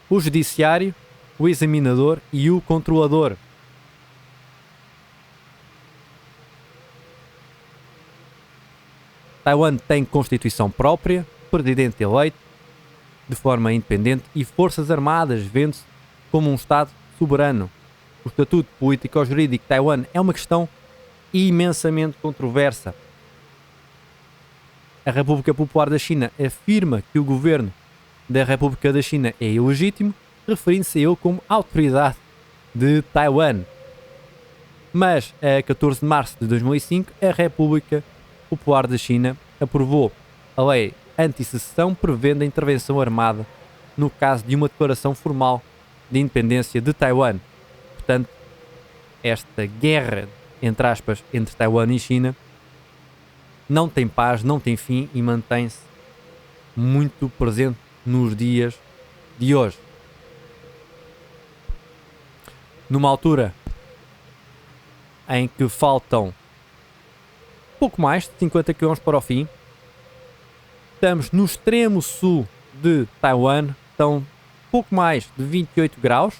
o judiciário, o examinador e o controlador. Taiwan tem constituição própria, presidente eleito de forma independente e forças armadas, vendo-se como um Estado soberano. O estatuto político-jurídico de Taiwan é uma questão imensamente controversa. A República Popular da China afirma que o governo da República da China é ilegítimo, referindo-se a ele como autoridade de Taiwan. Mas, a 14 de março de 2005, a República Popular da China aprovou a lei anti-secessão, prevendo a intervenção armada no caso de uma declaração formal de independência de Taiwan. Portanto, esta guerra, entre aspas, entre Taiwan e China não tem paz, não tem fim e mantém-se muito presente nos dias de hoje. Numa altura em que faltam pouco mais de 50 km para o fim, estamos no extremo sul de Taiwan, estão pouco mais de 28 graus,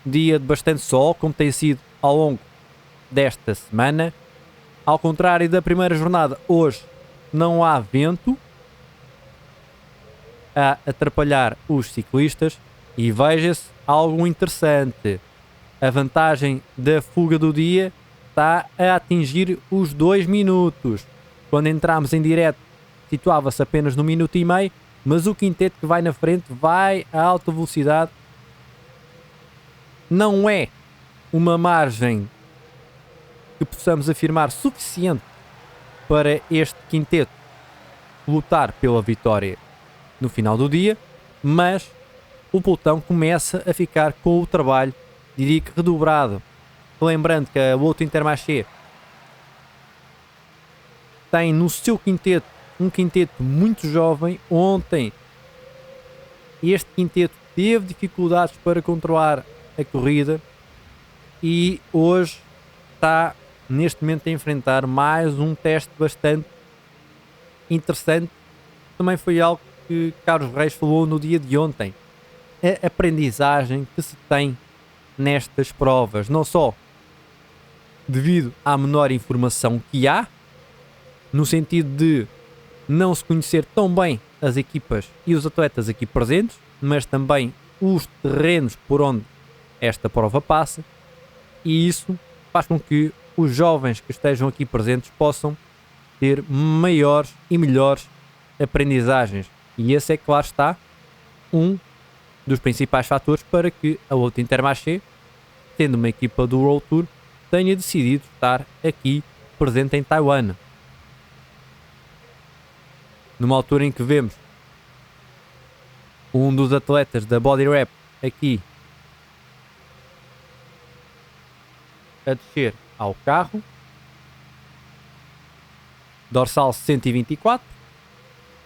dia de bastante sol, como tem sido ao longo desta semana. Ao contrário da primeira jornada, hoje não há vento a atrapalhar os ciclistas e veja-se algo interessante. A vantagem da fuga do dia está a atingir os 2 minutos. Quando entramos em direto, situava-se apenas no minuto e meio, mas o quinteto que vai na frente vai a alta velocidade. Não é uma margem que possamos afirmar suficiente para este quinteto lutar pela vitória no final do dia, mas o pelotão começa a ficar com o trabalho, diria que redobrado. Lembrando que a Volta Intermarché tem no seu quinteto um quinteto muito jovem. Ontem este quinteto teve dificuldades para controlar a corrida e hoje está neste momento a enfrentar mais um teste bastante interessante. Também foi algo que Carlos Reis falou no dia de ontem. A aprendizagem que se tem nestas provas, não só devido à menor informação que há, no sentido de não se conhecer tão bem as equipas e os atletas aqui presentes, mas também os terrenos por onde esta prova passa, e isso faz com que os jovens que estejam aqui presentes possam ter maiores e melhores aprendizagens. E esse é, claro está, um dos principais fatores para que a Volta Intermarché, tendo uma equipa do World Tour, tenha decidido estar aqui presente em Taiwan. Numa altura em que vemos um dos atletas da Body Rap aqui a descer ao carro, dorsal 124.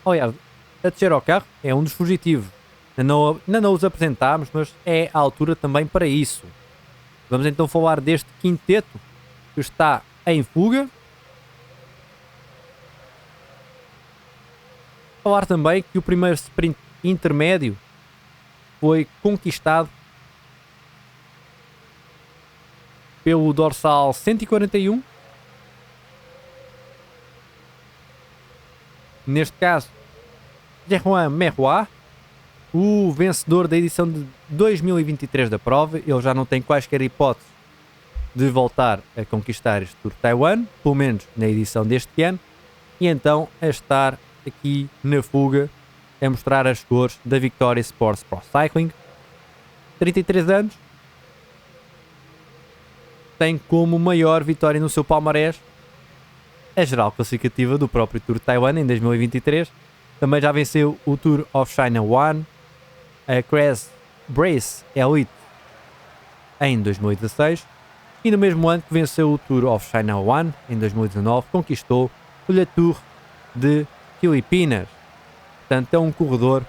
Aliás, a descer ao carro é um dos fugitivos. Ainda não os apresentámos, mas é a altura também para isso. Vamos então falar deste quinteto que está em fuga. Falar também que o primeiro sprint intermédio foi conquistado pelo dorsal 141. Neste caso, Jehuan Merrois, o vencedor da edição de 2023 da prova. Ele já não tem quaisquer hipóteses de voltar a conquistar este Tour Taiwan, pelo menos na edição deste ano, e então a estar aqui na fuga a mostrar as cores da Victoria Sports Pro Cycling. 33 anos, tem como maior vitória no seu palmarés a geral classificativa do próprio Tour Taiwan em 2023. Também já venceu o Tour of China One, a Crest Brace Elite em 2016, e no mesmo ano que venceu o Tour of China One em 2019, conquistou o Le Tour de Filipinas. Portanto, é um corredor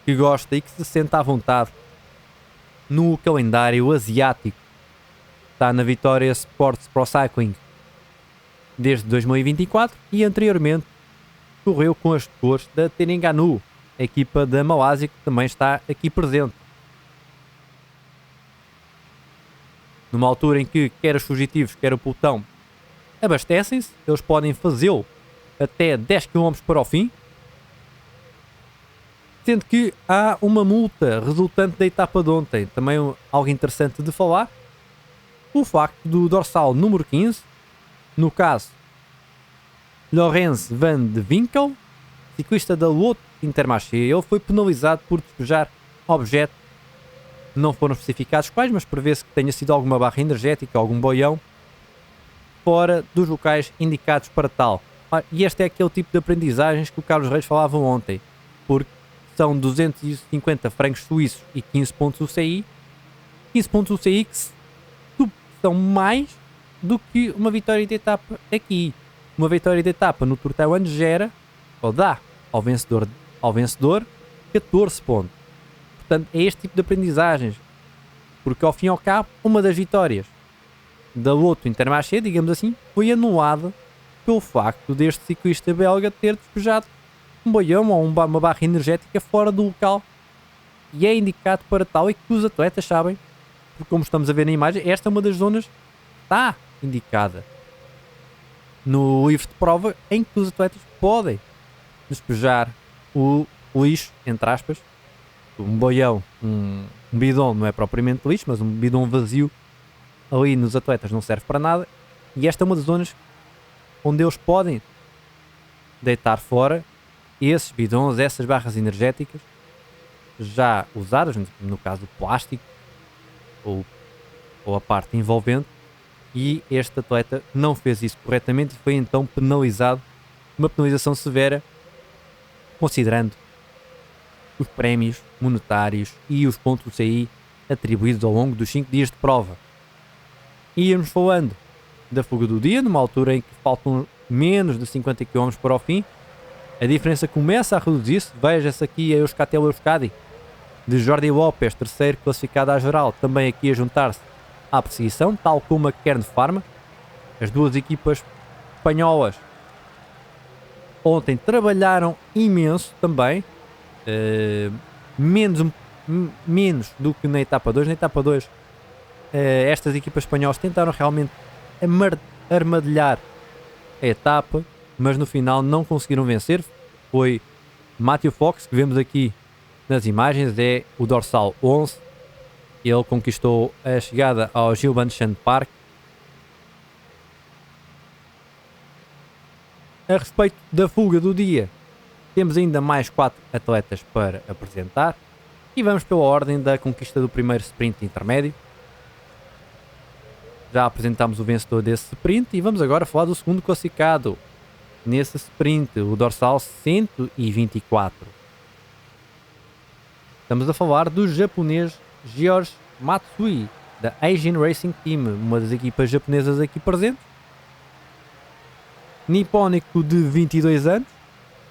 que gosta e que se sente à vontade no calendário asiático. Está na Victoria Sports Pro Cycling desde 2024 e anteriormente correu com as cores da Terengganu a equipa da Malásia, que também está aqui presente. Numa altura em que quer os fugitivos, quer o pelotão abastecem-se, eles podem fazê-lo até 10 km para o fim, sendo que há uma multa resultante da etapa de ontem. Também algo interessante de falar, o facto do dorsal número 15, no caso Laurens van de Winkel, ciclista da Lotto Intermarché, ele foi penalizado por despejar objetos, não foram especificados quais, mas prevê-se que tenha sido alguma barra energética, algum boião, fora dos locais indicados para tal. E este é aquele tipo de aprendizagens que o Carlos Reis falava ontem, porque são 250 francos suíços e 15 pontos UCI, 15 pontos UCI que são mais do que uma vitória de etapa aqui. Uma vitória de etapa no Tour Taiwan gera, ou dá ao vencedor 14 pontos. Portanto, é este tipo de aprendizagens, porque ao fim e ao cabo, uma das vitórias da Lotto Intermarché, digamos assim, foi anulada pelo facto deste ciclista belga ter despejado um boião ou uma barra energética fora do local, e é indicado para tal, e que os atletas sabem, porque como estamos a ver na imagem, esta é uma das zonas que está indicada no livro de prova em que os atletas podem despejar o lixo, entre aspas, um boião, um bidon, não é propriamente lixo, mas um bidon vazio ali nos atletas não serve para nada, e esta é uma das zonas onde eles podem deitar fora esses bidons, essas barras energéticas já usadas, no caso do plástico ou a parte envolvente, e este atleta não fez isso corretamente e foi então penalizado, uma penalização severa, considerando os prémios monetários e os pontos UCI atribuídos ao longo dos 5 dias de prova. Íamos falando da fuga do dia, numa altura em que faltam menos de 50 km para o fim, a diferença começa a reduzir-se. Veja-se aqui a Euskaltel Euskadi de Jordi Lopes, terceiro classificado à geral, também aqui a juntar-se à perseguição, tal como a Kern Pharma. As duas equipas espanholas ontem trabalharam imenso também, menos do que na etapa 2. Na etapa 2, estas equipas espanholas tentaram realmente armadilhar a etapa, mas no final não conseguiram vencer. Foi Matthew Fox, que vemos aqui nas imagens, é o dorsal 11. Ele conquistou a chegada ao Gilbanschan Park. A respeito da fuga do dia, temos ainda mais 4 atletas para apresentar e vamos pela ordem da conquista do primeiro sprint intermédio. Já apresentámos o vencedor desse sprint e vamos agora falar do segundo classificado nesse sprint, o dorsal 124. Estamos a falar do japonês George Matsui, da Asian Racing Team, uma das equipas japonesas aqui presentes. Nipónico de 22 anos,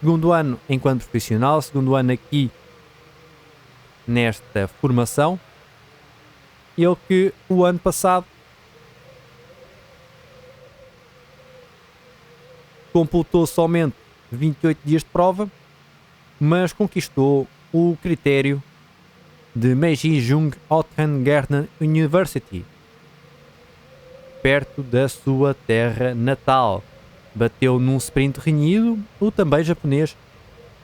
segundo ano enquanto profissional, segundo ano aqui nesta formação. Ele que o ano passado completou somente 28 dias de prova, mas conquistou o critério de Meiji Jung Otten Garden University, perto da sua terra natal. Bateu num sprint renhido o também japonês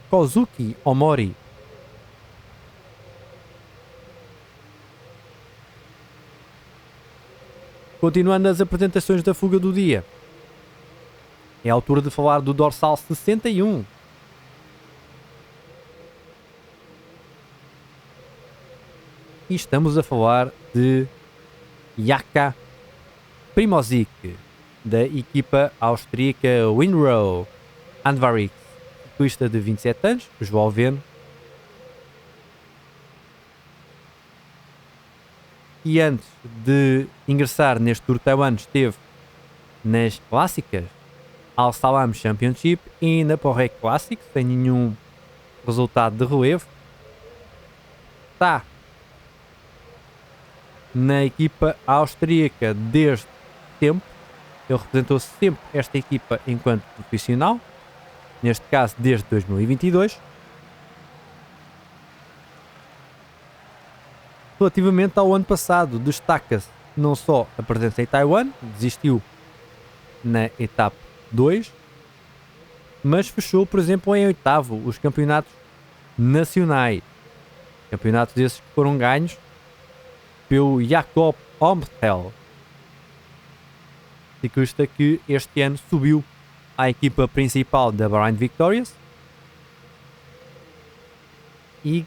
Kozuki Omori. Continuando as apresentações da fuga do dia, é a altura de falar do dorsal 61. E estamos a falar de Jaka Primožič, da equipa austríaca Winrow Andvarix, ciclista de 27 anos, esloveno. E antes de ingressar neste Tour Taiwan esteve nas clássicas Al Salam Championship e na Porré Classic, sem nenhum resultado de relevo. Está na equipa austríaca desde tempo. Ele representou sempre esta equipa enquanto profissional, neste caso desde 2022. Relativamente ao ano passado, destaca-se não só a presença em Taiwan, desistiu na etapa 2, mas fechou, por exemplo, em oitavo os campeonatos nacionais. Campeonatos esses que foram ganhos pelo Jakob Omtel, ciclista que este ano subiu à equipa principal da Bahrain Victorious e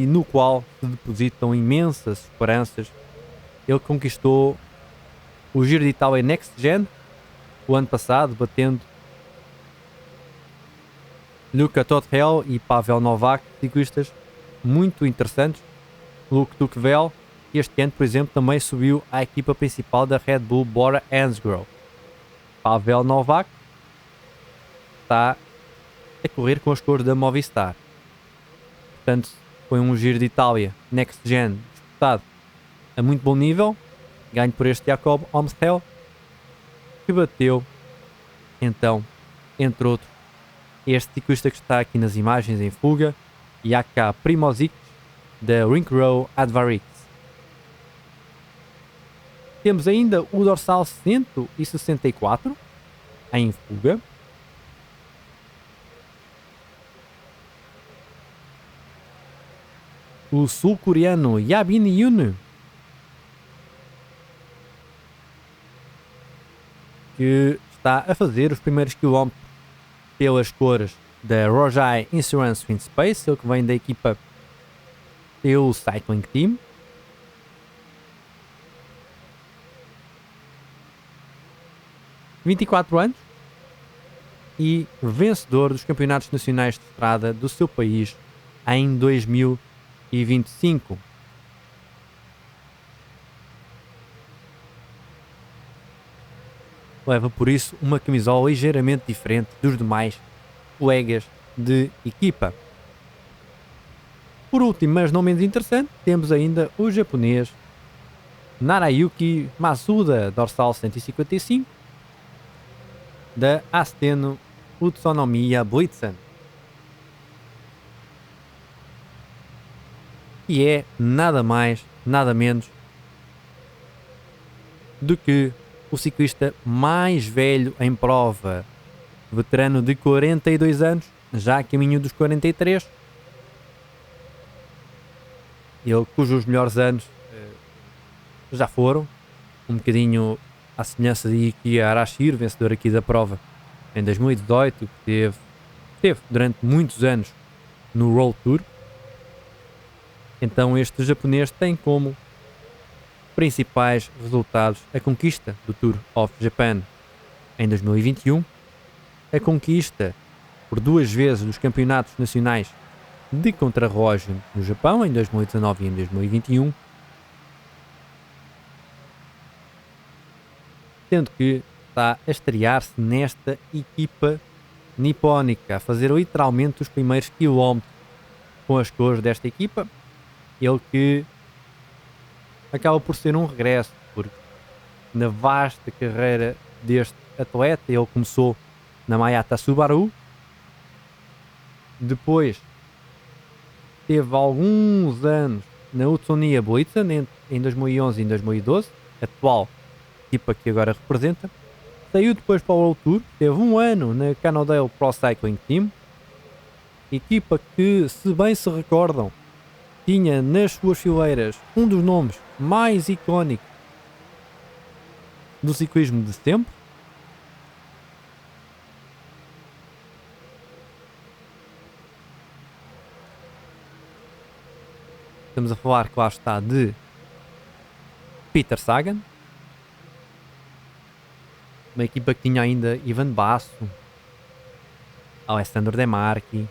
no qual se depositam imensas esperanças. Ele conquistou o Giro de Itália Next Gen o ano passado, batendo Luca Tottel e Pavel Novak, ciclistas muito interessantes. Luke Duquevel, este ano, por exemplo, também subiu à equipa principal da Red Bull Bora Hansgrohe. Pavel Novak está a correr com as cores da Movistar. Portanto, foi um Giro de Itália Next Gen disputado a muito bom nível, ganho por este Jakob Omstel, que bateu, então, entre outros, este ciclista que está aqui nas imagens em fuga, Jaka Primozic, da Rinkrow Advarix. Temos ainda o dorsal 164 em fuga. O sul-coreano Yabin Yoon, que está a fazer os primeiros quilómetros pelas cores da Rojai Insurance Wind Space, ele que vem da equipa EU Cycling Team. De 24 anos e vencedor dos campeonatos nacionais de estrada do seu país em 2025. Leva por isso uma camisola ligeiramente diferente dos demais colegas de equipa. Por último, mas não menos interessante, temos ainda o japonês Narayuki Masuda, dorsal 155, da Asteno Utsunomiya Blitzen, que é nada mais, nada menos do que o ciclista mais velho em prova, veterano de 42 anos, já a caminho dos 43, ele cujos melhores anos já foram, um bocadinho à semelhança de Iki Arashiro, vencedor aqui da prova em 2018, que esteve durante muitos anos no World Tour. Então este japonês tem como principais resultados a conquista do Tour of Japan em 2021, a conquista por 2 vezes dos campeonatos nacionais de contrarrelógio no Japão em 2019 e em 2021, sendo que está a estrear-se nesta equipa nipónica, a fazer literalmente os primeiros quilómetros com as cores desta equipa. Ele que acaba por ser um regresso, porque na vasta carreira deste atleta ele começou na Mayata Subaru, depois teve alguns anos na Utsunomiya Blitzen em 2011 e em 2012, atual equipa que agora representa. Saiu depois para o World Tour, teve um ano na Cannondale Pro Cycling Team, equipa que, se bem se recordam, tinha nas suas fileiras um dos nomes mais icónicos do ciclismo de sempre. Estamos a falar, claro está, de Peter Sagan, uma equipa que tinha ainda Ivan Basso, Alessandro De Marchi,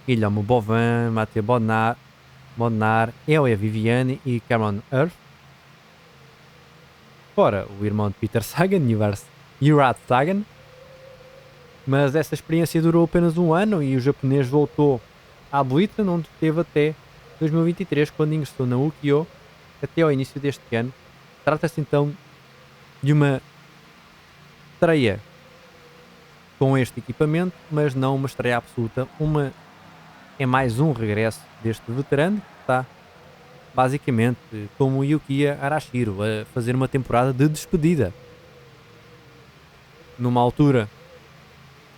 Guilherme Bovin, Mathieu Bodnar, Elia Viviani e Cameron Earth. Fora o irmão de Peter Sagan, Urat Sagan. Mas essa experiência durou apenas um ano e o japonês voltou à Blitzen, onde esteve até 2023, quando ingressou na Ukyo até ao início deste ano. Trata-se então de uma estreia com este equipamento, mas não uma estreia absoluta. É mais um regresso deste veterano que está basicamente como Yukiya Arashiro a fazer uma temporada de despedida. Numa altura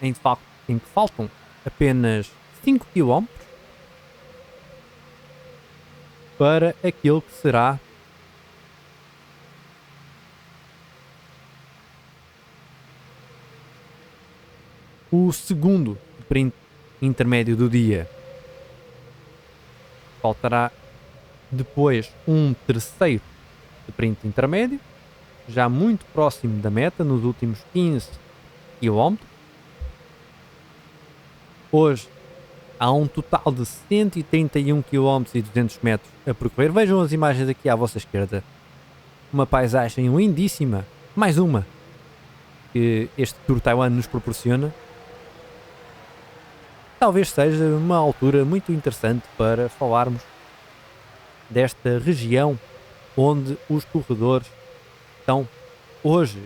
em que faltam apenas 5 km para aquele que será o segundo sprint intermédio do dia. Faltará depois um terceiro sprint intermédio, já muito próximo da meta, nos últimos 15 km. Hoje há um total de 131 km e 200 metros a percorrer. Vejam as imagens aqui à vossa esquerda. Uma paisagem lindíssima. Mais uma que este Tour Taiwan nos proporciona. Talvez seja uma altura muito interessante para falarmos desta região onde os corredores estão hoje.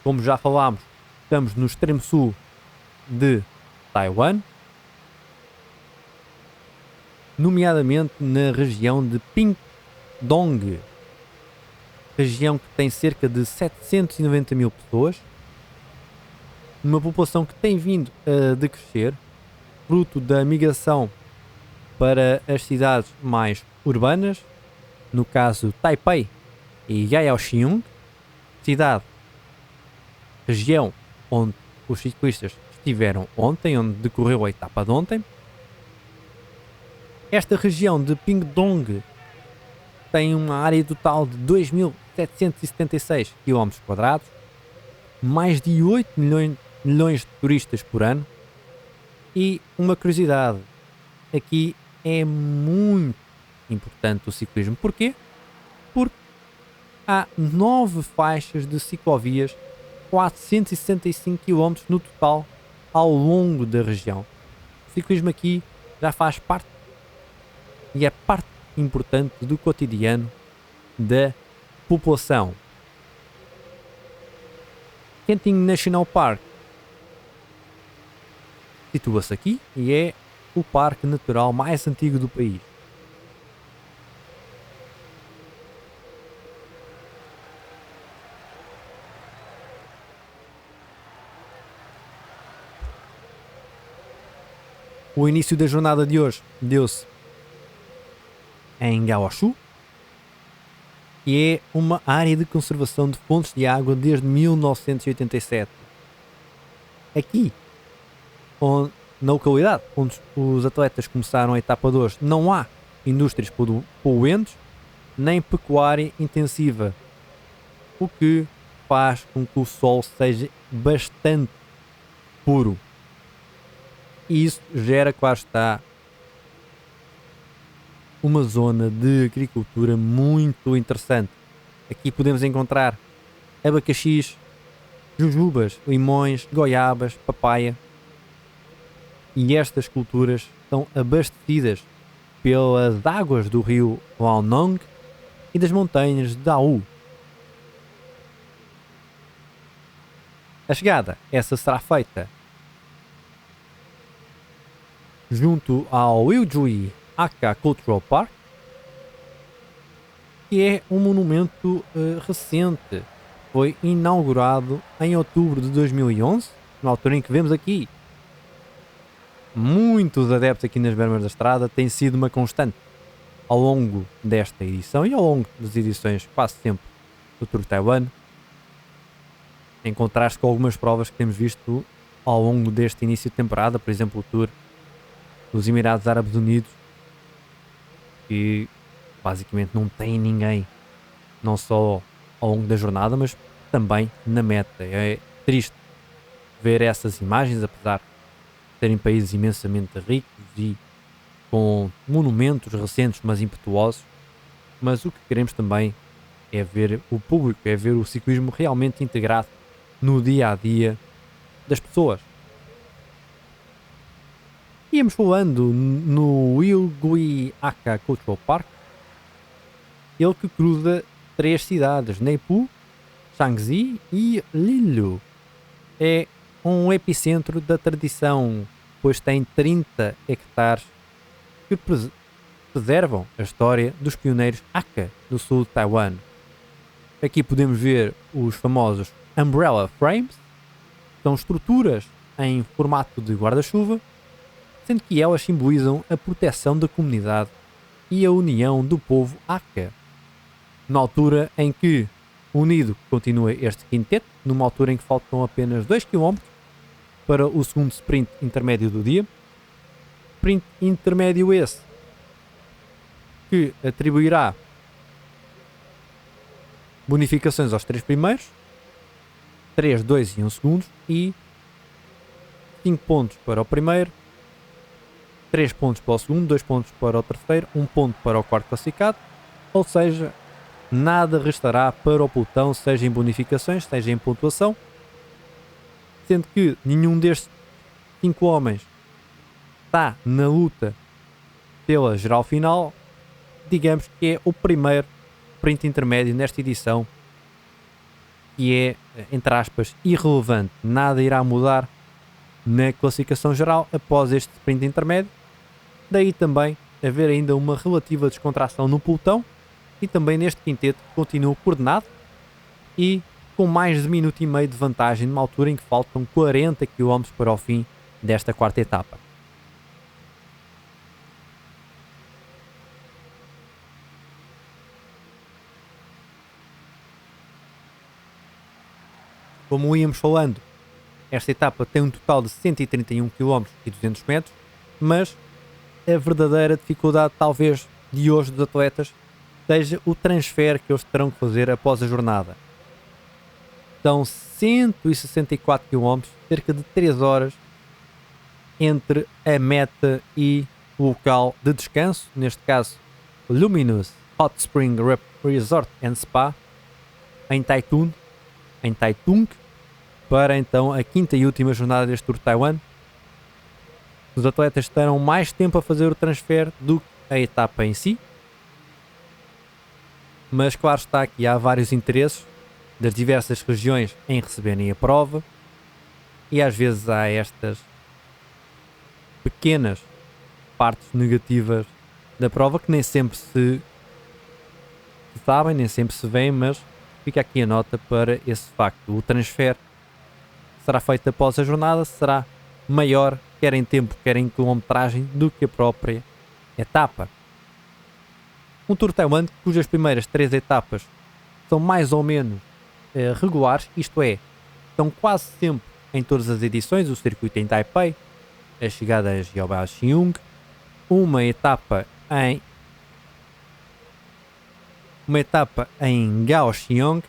Como já falámos, estamos no extremo sul de Taiwan, nomeadamente na região de Pingdong, região que tem cerca de 790 mil pessoas, uma população que tem vindo a decrescer, fruto da migração para as cidades mais urbanas, no caso Taipei e Yaoxiong, região onde os ciclistas estiveram ontem, onde decorreu a etapa de ontem. Esta região de Pingdong tem uma área total de 2.776 km², mais de 8 milhões de turistas por ano. E uma curiosidade, aqui é muito importante o ciclismo. Porquê? Porque há 9 faixas de ciclovias, 465 km no total ao longo da região. O ciclismo aqui já faz parte e é parte importante do cotidiano da população. Genting National Park situa-se aqui e é o parque natural mais antigo do país. O início da jornada de hoje deu-se em Gaoshu, que é uma área de conservação de fontes de água desde 1987. Aqui, na localidade onde os atletas começaram a etapa de hoje, não há indústrias poluentes nem pecuária intensiva, o que faz com que o solo seja bastante puro. E isso gera, claro está, uma zona de agricultura muito interessante. Aqui podemos encontrar abacaxis, jujubas, limões, goiabas, papaya. E estas culturas são abastecidas pelas águas do rio Liaonong e das montanhas de Dao. A chegada, essa será feita junto ao Liuzhui Aka Cultural Park, que é um monumento recente. Foi inaugurado em outubro de 2011, na altura em que vemos aqui muitos adeptos aqui nas bermas da estrada. Tem sido uma constante ao longo desta edição e ao longo das edições quase sempre do Tour Taiwan, em contraste com algumas provas que temos visto ao longo deste início de temporada, por exemplo o Tour dos Emirados Árabes Unidos, que basicamente não tem ninguém, não só ao longo da jornada, mas também na meta. É triste ver essas imagens, apesar de serem países imensamente ricos e com monumentos recentes, mas impetuosos. Mas o que queremos também é ver o público, é ver o ciclismo realmente integrado no dia a dia das pessoas. Íamos falando no Liuzhui Aka Cultural Park, ele que cruza 3 cidades, Neipu, Shaanxi e Linlu. É um epicentro da tradição, pois tem 30 hectares preservam a história dos pioneiros Hakka do sul de Taiwan. Aqui podemos ver os famosos Umbrella Frames, são estruturas em formato de guarda-chuva, sendo que elas simbolizam a proteção da comunidade e a união do povo Hakka. Na altura em que unido continua este quinteto, numa altura em que faltam apenas 2 km para o segundo sprint intermédio do dia. Sprint intermédio esse que atribuirá bonificações aos 3 primeiros, 3, 2 e 1 segundos, e 5 pontos para o primeiro, 3 pontos para o segundo, 2 pontos para o terceiro, 1 ponto para o quarto classificado, ou seja, nada restará para o pelotão, seja em bonificações, seja em pontuação, sendo que nenhum destes 5 homens está na luta pela geral final. Digamos que é o primeiro sprint intermédio nesta edição, que é, entre aspas, irrelevante. Nada irá mudar na classificação geral após este sprint intermédio. Daí também haver ainda uma relativa descontração no pelotão e também neste quinteto que continua coordenado e com mais de 1,5 minuto de vantagem numa altura em que faltam 40 km para o fim desta quarta etapa. Como íamos falando, esta etapa tem um total de 131 km e 200 metros, mas a verdadeira dificuldade talvez de hoje dos atletas seja o transfer que eles terão que fazer após a jornada. São 164 km, cerca de 3 horas entre a meta e o local de descanso, neste caso Luminous Hot Spring Resort and Spa em Taitung, para então a quinta e última jornada deste Tour de Taiwan. Os atletas terão mais tempo a fazer o transfer do que a etapa em si, mas claro está que há vários interesses das diversas regiões em receberem a prova e às vezes há estas pequenas partes negativas da prova que nem sempre se sabem, nem sempre se veem, mas fica aqui a nota para esse facto. O transfer será feito após a jornada, será maior, quer em tempo, quer em quilometragem, do que a própria etapa. Um Tour de Taiwan cujas primeiras 3 etapas são mais ou menos regulares, isto é, estão quase sempre em todas as edições, o circuito em Taipei, a chegada a Jiaobaoxiong, uma etapa em Kaohsiung,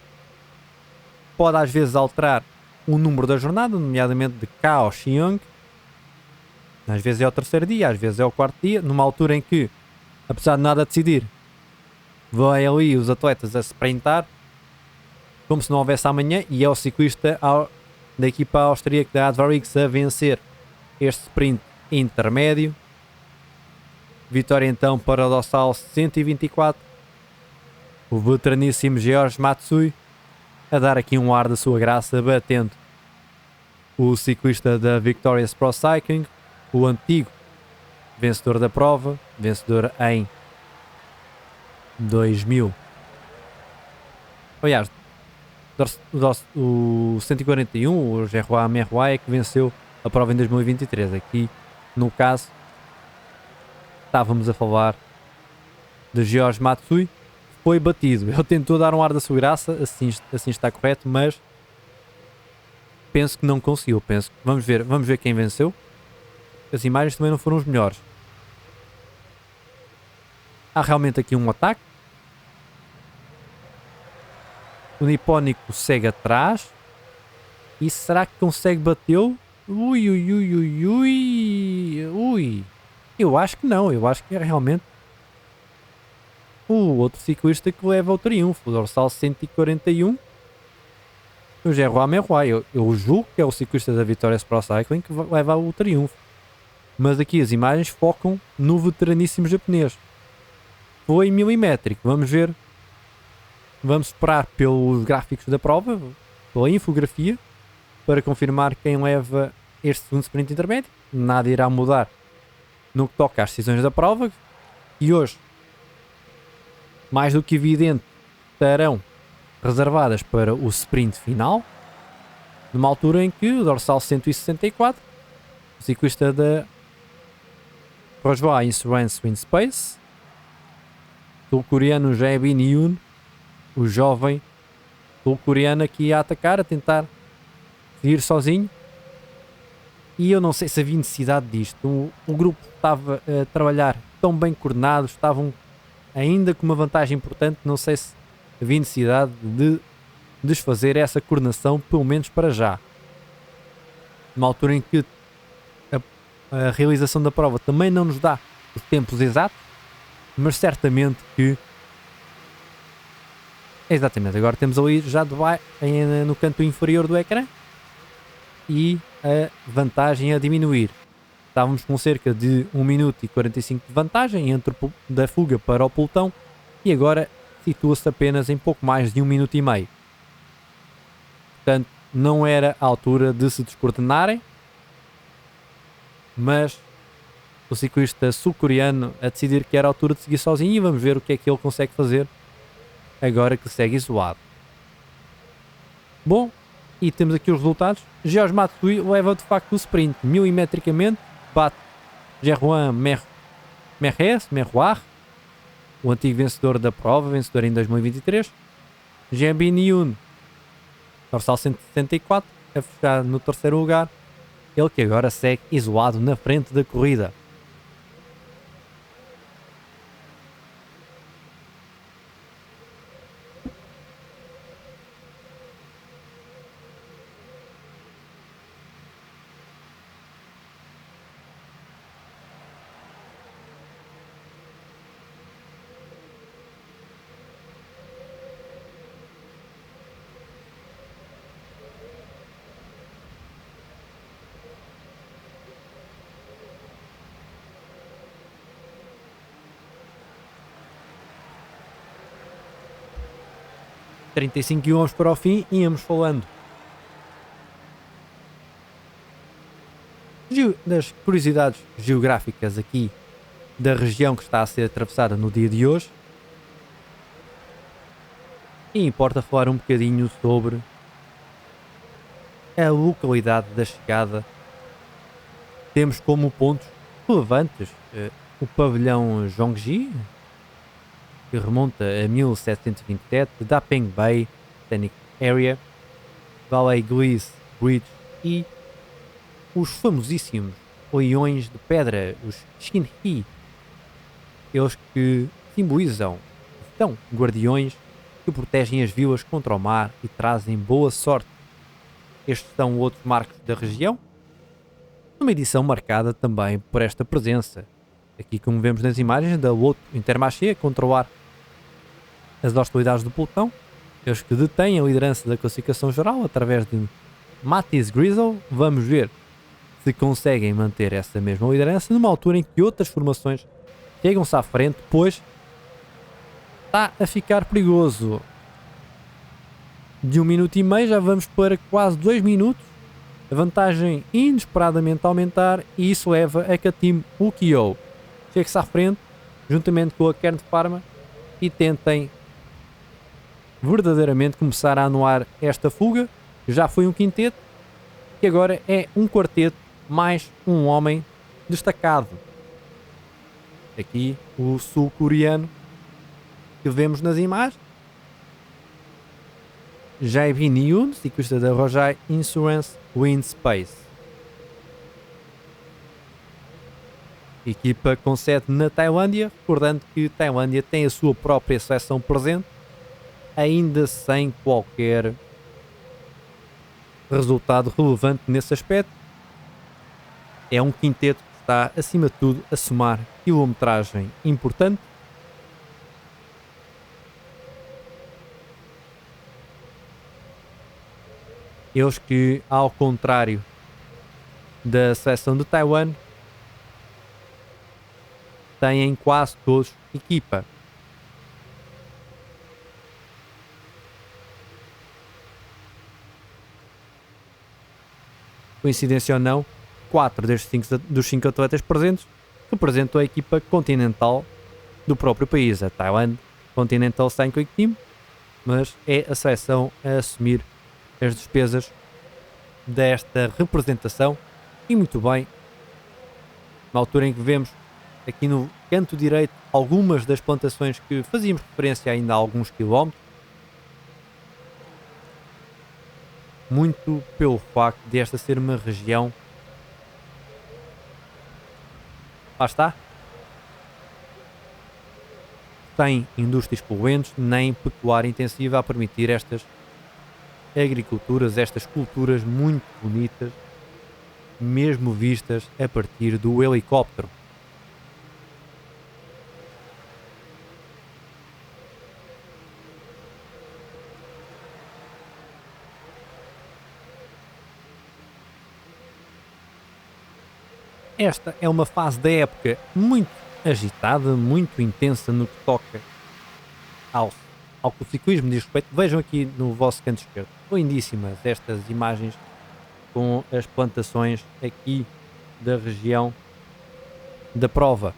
pode às vezes alterar o número da jornada, nomeadamente de Kaohsiung, às vezes é o terceiro dia, às vezes é o quarto dia, numa altura em que, apesar de nada decidir, vão ali os atletas a sprintar, como se não houvesse amanhã, e é o ciclista da equipa austríaca da Advarix a vencer este sprint intermédio. Vitória então para o dorsal 124, o veteraníssimo George Matsui a dar aqui um ar da sua graça, batendo o ciclista da Victorious Pro Cycling, o antigo vencedor da prova, vencedor em 2000. Aliás, o 141, o Gerrois Merroy, é que venceu a prova em 2023. Aqui, no caso, estávamos a falar de George Matsui, foi batido. Ele tentou dar um ar da sua graça, assim está correto, mas penso que não conseguiu. Vamos ver quem venceu. As imagens também não foram os melhores. Há realmente aqui um ataque. O nipónico segue atrás. E será que consegue batê-lo? Ui. Eu acho que não. Eu acho que é realmente o outro ciclista que leva o triunfo. O dorsal 141. O Gerrois Merroy. Eu julgo que é o ciclista da Victorious Pro Cycling que leva o triunfo. Mas aqui as imagens focam no veteraníssimo japonês. Foi milimétrico. Vamos ver. Vamos esperar pelos gráficos da prova, pela infografia, para confirmar quem leva este segundo sprint intermédio. Nada irá mudar no que toca às decisões da prova. que hoje, mais do que evidente, estarão reservadas para o sprint final, numa altura em que o dorsal 164, o ciclista da Rojva Insurance Wind Space, o sul-coreano Jae-bin Yoon, o jovem sul-coreano aqui a atacar, a tentar seguir sozinho. E eu não sei se havia necessidade disto. O grupo estava a trabalhar tão bem coordenado, estavam ainda com uma vantagem importante. Não sei se havia necessidade de desfazer essa coordenação, pelo menos para já. Numa altura em que a realização da prova também não nos dá os tempos exatos, mas certamente que... Exatamente, agora temos ali já no canto inferior do ecrã e a vantagem a diminuir. Estávamos com cerca de 1 minuto e 45 de vantagem da fuga para o pelotão e agora situa-se apenas em pouco mais de 1 minuto e meio. Portanto, não era a altura de se descoordenarem, mas o ciclista sul-coreano a decidir que era a altura de seguir sozinho e vamos ver o que é que ele consegue fazer agora que segue isolado. Bom, e temos aqui os resultados. Georges Matsui leva de facto o sprint milimetricamente, bate Jeroen Merroir, o antigo vencedor da prova, vencedor em 2023. Jae-bin Yoon, dorsal 174, a fechar no terceiro lugar. Ele que agora segue isolado na frente da corrida. ...35 km para o fim, íamos falando das curiosidades geográficas aqui da região que está a ser atravessada no dia de hoje. E importa falar um bocadinho sobre a localidade da chegada. Temos como pontos relevantes o pavilhão Zhongji, que remonta a 1727, Dapeng Bay, Scenic Area, Valley Gliese Bridge e os famosíssimos leões de pedra, os Shinhi, eles que simbolizam, são guardiões que protegem as vilas contra o mar e trazem boa sorte. Estes são outros marcos da região, numa edição marcada também por esta presença. Aqui, como vemos nas imagens, da Lotto Intermarché a controlar as hostilidades do pelotão, eles que detêm a liderança da classificação geral através de Matisse Grizzle. Vamos ver se conseguem manter essa mesma liderança numa altura em que outras formações chegam-se à frente, pois está a ficar perigoso. De 1 minuto e meio já vamos para quase 2 minutos, a vantagem inesperadamente a aumentar, e isso leva a que a Team Ukyo chegue-se à frente juntamente com a Kern Pharma e tentem verdadeiramente começar a anular esta fuga. Já foi um quinteto e agora é um quarteto mais um homem destacado. Aqui o sul-coreano que vemos nas imagens, Jae-bin Yoon, ciclista da Rojai Insurance Wind Space. Equipa com sede na Tailândia, recordando que Tailândia tem a sua própria seleção presente, ainda sem qualquer resultado relevante nesse aspecto. É um quinteto que está, acima de tudo, a somar quilometragem importante. Eles que, ao contrário da seleção de Taiwan, têm quase todos equipa. Coincidência ou não, 4 dos 5 atletas presentes representam a equipa continental do próprio país. A Taiwan Continental Cycling Team, mas é a seleção a assumir as despesas desta representação e muito bem, na altura em que vemos aqui no canto direito algumas das plantações que fazíamos referência ainda há alguns quilómetros, muito pelo facto de esta ser uma região, lá está, sem indústrias poluentes nem pecuária intensiva a permitir estas agriculturas, estas culturas muito bonitas, mesmo vistas a partir do helicóptero. Esta é uma fase da época muito agitada, muito intensa no que toca ao que o ciclismo diz respeito. Vejam aqui no vosso canto esquerdo, lindíssimas estas imagens com as plantações aqui da região da prova.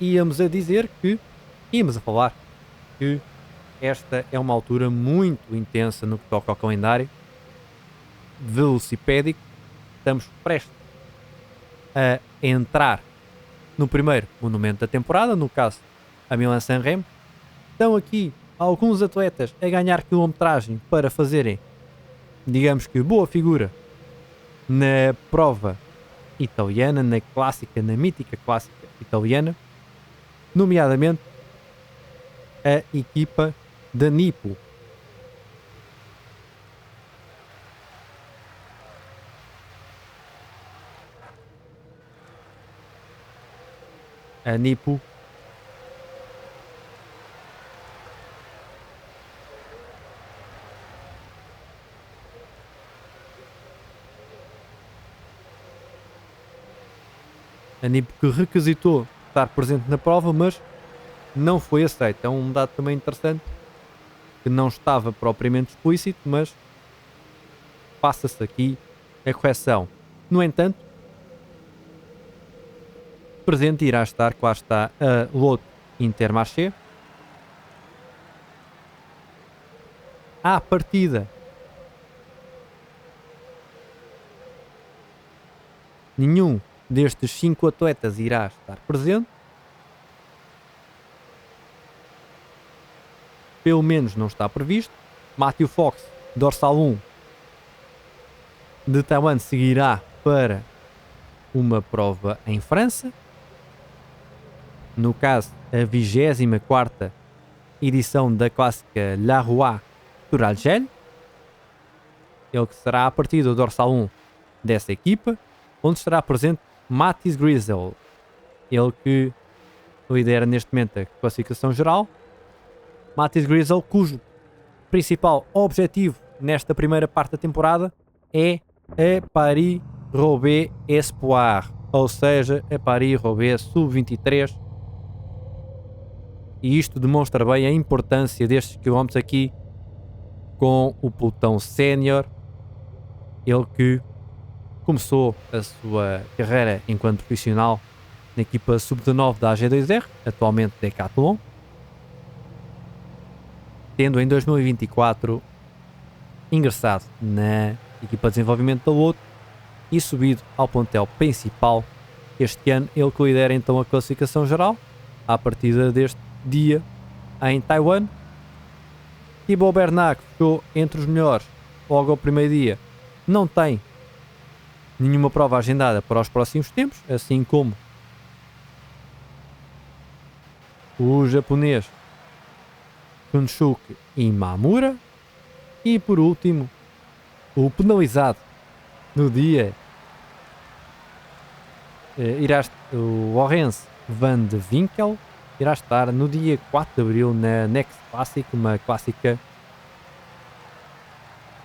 Íamos a falar que esta é uma altura muito intensa no que toca ao calendário velocipédico. Estamos prestes a entrar no primeiro monumento da temporada, no caso a Milan-San Remo. Estão aqui alguns atletas a ganhar quilometragem para fazerem, digamos que, boa figura na prova italiana, na mítica clássica italiana, nomeadamente a equipa da Nippo. A Nippo que requisitou estar presente na prova, mas não foi aceito. É um dado também interessante que não estava propriamente explícito, mas passa-se aqui a correção. No entanto, presente irá estar, lá está, a Loto Intermarché. À partida, nenhum destes 5 atletas irá estar presente. Pelo menos não está previsto. Matthew Fox, dorsal 1 de Taiwan, seguirá para uma prova em França. No caso, a 24ª edição da clássica La Roi Tourangelle. Ele que será a partir do dorsal 1 dessa equipa, onde estará presente Mathis Griesel, ele que lidera neste momento a classificação geral. Mathis Griesel, cujo principal objetivo nesta primeira parte da temporada é a Paris-Roubaix Espoir, ou seja, a Paris-Roubaix Sub-23. E isto demonstra bem a importância destes quilómetros aqui com o pelotão sénior. Ele que começou a sua carreira enquanto profissional na equipa Sub-19 da AG2R, atualmente Decathlon, tendo em 2024 ingressado na equipa de desenvolvimento da Loto e subido ao plantel principal. Este ano ele que lidera então a classificação geral à partida deste dia em Taiwan. Thibaut Bernat ficou entre os melhores logo ao primeiro dia, não tem nenhuma prova agendada para os próximos tempos, assim como o japonês Shunsuke Imamura. E por último, o penalizado no dia o Laurens van de Winkel irá estar no dia 4 de Abril na Next Classic, uma clássica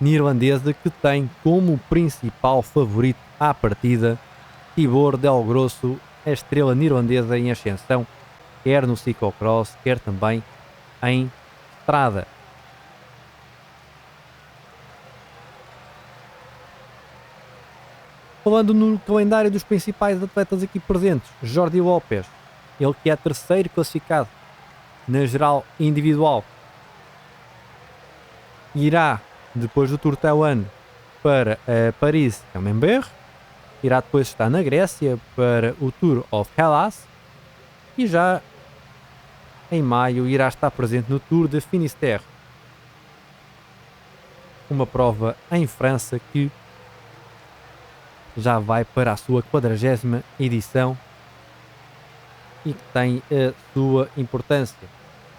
neerlandesa que tem como principal favorito à partida Tibor Del Grosso, a estrela neerlandesa em ascensão, quer no ciclocross, quer também em estrada. Falando no calendário dos principais atletas aqui presentes, Jordi Lopes ele que é terceiro classificado na geral individual, irá, depois do Tour de Taiwan, para Paris-Camembert, irá depois estar na Grécia para o Tour of Hellas e já em maio irá estar presente no Tour de Finistère, uma prova em França que já vai para a sua 40ª edição e que tem a sua importância.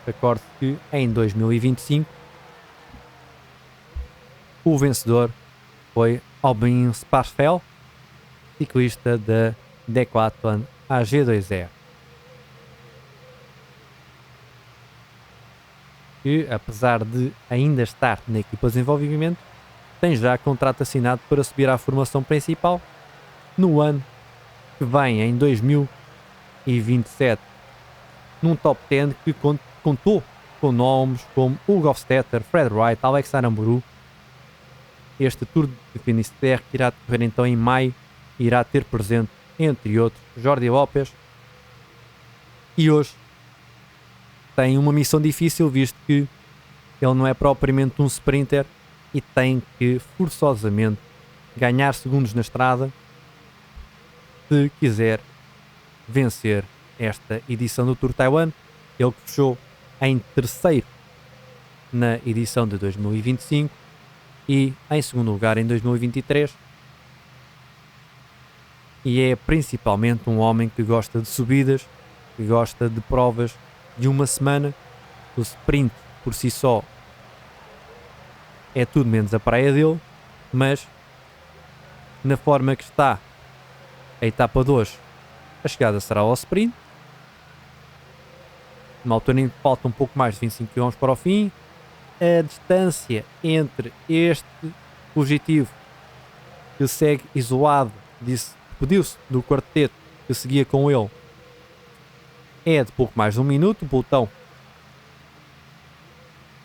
Recorde que em 2025 o vencedor foi Albin Sparfel, ciclista da Decathlon AG2R, que apesar de ainda estar na equipa de desenvolvimento, tem já contrato assinado para subir à formação principal no ano que vem, em 2027, num top 10 que contou com nomes como Hugo Hofstetter, Fred Wright, Alex Aramburu. Este Tour de Finistère, que irá decorrer então em maio, irá ter presente, entre outros, Jordi Lopes. E hoje tem uma missão difícil, visto que ele não é propriamente um sprinter e tem que forçosamente ganhar segundos na estrada se quiser vencer esta edição do Tour Taiwan. Ele que fechou em terceiro na edição de 2025 e em segundo lugar em 2023, e é principalmente um homem que gosta de subidas, que gosta de provas de uma semana. O sprint por si só é tudo menos a praia dele, mas na forma que está a etapa 2, a chegada será ao sprint, numa altura em que falta um pouco mais de 25 km para o fim. A distância entre este fugitivo que segue isolado, despediu-se do quarteto que seguia com ele, é de pouco mais de um minuto. O pelotão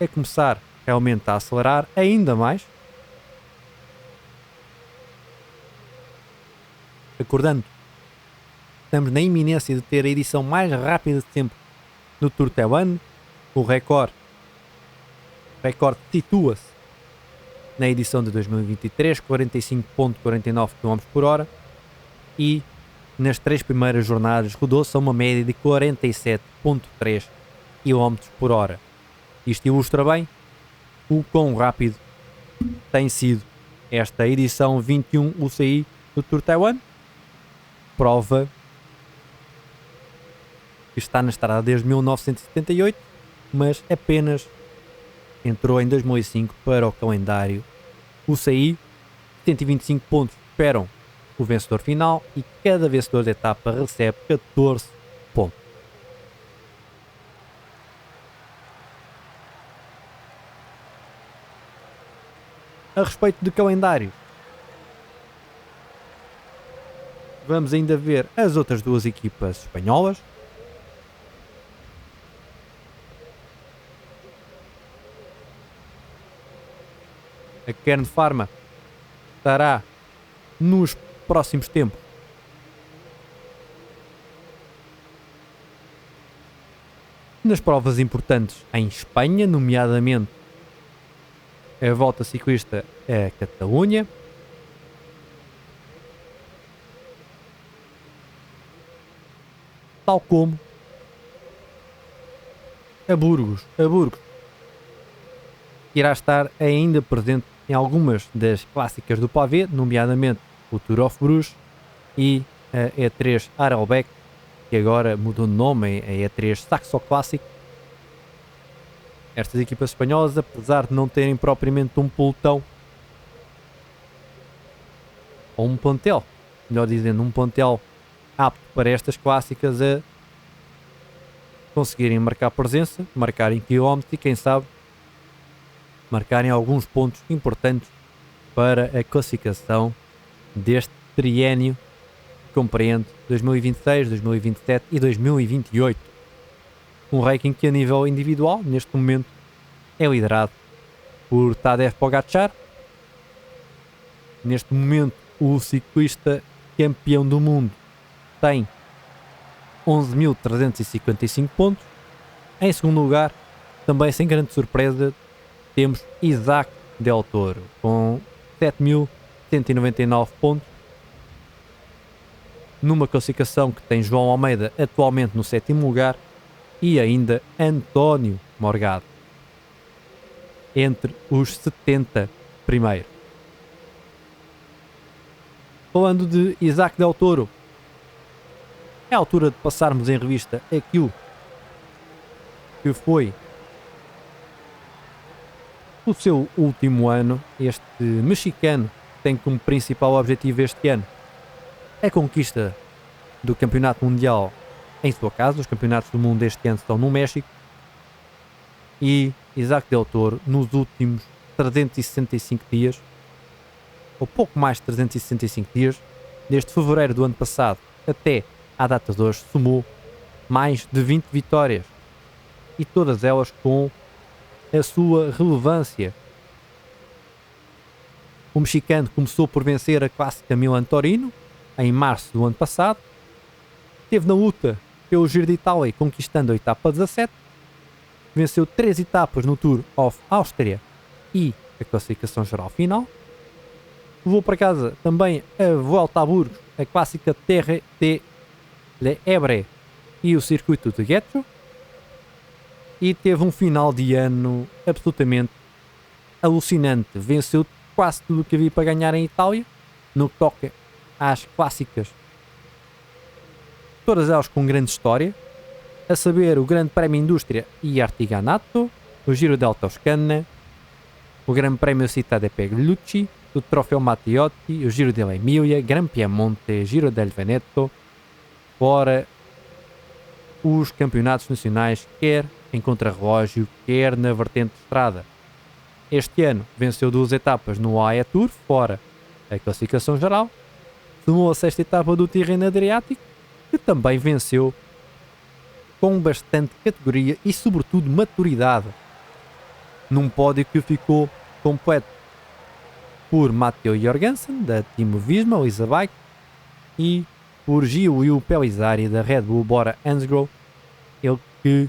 é começar realmente a acelerar ainda mais. Acordando, estamos na iminência de ter a edição mais rápida de sempre no Tour de Taiwan. O recorde situa-se na edição de 2023, 45.49 km por hora, e nas 3 primeiras jornadas rodou-se a uma média de 47.3 km por hora. Isto ilustra bem o quão rápido tem sido esta edição 21 UCI do Tour de Taiwan, prova que está na estrada desde 1978, mas apenas entrou em 2005 para o calendário UCI. 125 pontos esperam o vencedor final e cada vencedor da etapa recebe 14 pontos. A respeito do calendário, vamos ainda ver as outras duas equipas espanholas. A Kern Pharma estará nos próximos tempos nas provas importantes em Espanha, nomeadamente a Volta Ciclista a Catalunha, tal como a Burgos, que irá estar ainda presente em algumas das clássicas do pavé, nomeadamente o Tour of Bruges e a E3 Arlbeck, que agora mudou de nome, a E3 Saxo Classic. Estas equipas espanholas, apesar de não terem propriamente um pelotão ou um plantel, melhor dizendo, um plantel apto para estas clássicas, a conseguirem marcar presença, marcarem quilómetros e, quem sabe, marcarem alguns pontos importantes para a classificação deste triênio que compreende 2026, 2027 e 2028. Um ranking que, a nível individual, neste momento é liderado por Tadej Pogacar. Neste momento, o ciclista campeão do mundo tem 11.355 pontos. Em segundo lugar, também sem grande surpresa, temos Isaac Del Toro com 7.199 pontos, numa classificação que tem João Almeida atualmente no sétimo lugar e ainda António Morgado entre os 70 primeiros. Falando de Isaac Del Toro, é a altura de passarmos em revista aquilo que foi o seu último ano. Este mexicano tem como principal objetivo este ano a conquista do Campeonato Mundial em sua casa. Os campeonatos do mundo este ano estão no México e Isaac Del Toro, nos últimos 365 dias, ou pouco mais de 365 dias, desde fevereiro do ano passado até à data de hoje, somou mais de 20 vitórias e todas elas com a sua relevância. O mexicano começou por vencer a clássica Milan-Torino em março do ano passado, esteve na luta pelo Giro de Itália conquistando a etapa 17, venceu 3 etapas no Tour of Austria e a classificação geral final, levou para casa também a Volta a Burgos, a clássica Terre de l'Ebre e o circuito de Getxo, e teve um final de ano absolutamente alucinante. Venceu quase tudo o que havia para ganhar em Itália, no que toca às clássicas, todas elas com grande história, a saber o Grande Prémio Indústria e Artigianato, o Giro della Toscana, o Grande Prémio Città de Pegliucci, o Trofeo Matteotti, o Giro dell'Emilia, Gran Piemonte, Giro del Veneto, fora os campeonatos nacionais, quer em contrarrelógio, quer na vertente de estrada. Este ano venceu 2 etapas no AE Tour, fora a classificação geral, tomou a 6ª etapa do Tirreno Adriático, que também venceu com bastante categoria e sobretudo maturidade, num pódio que ficou completo por Matteo Jorgensen, da Team Visma Lease Bike, e por Gio Pellizzari, da Red Bull Bora Hansgrohe, ele que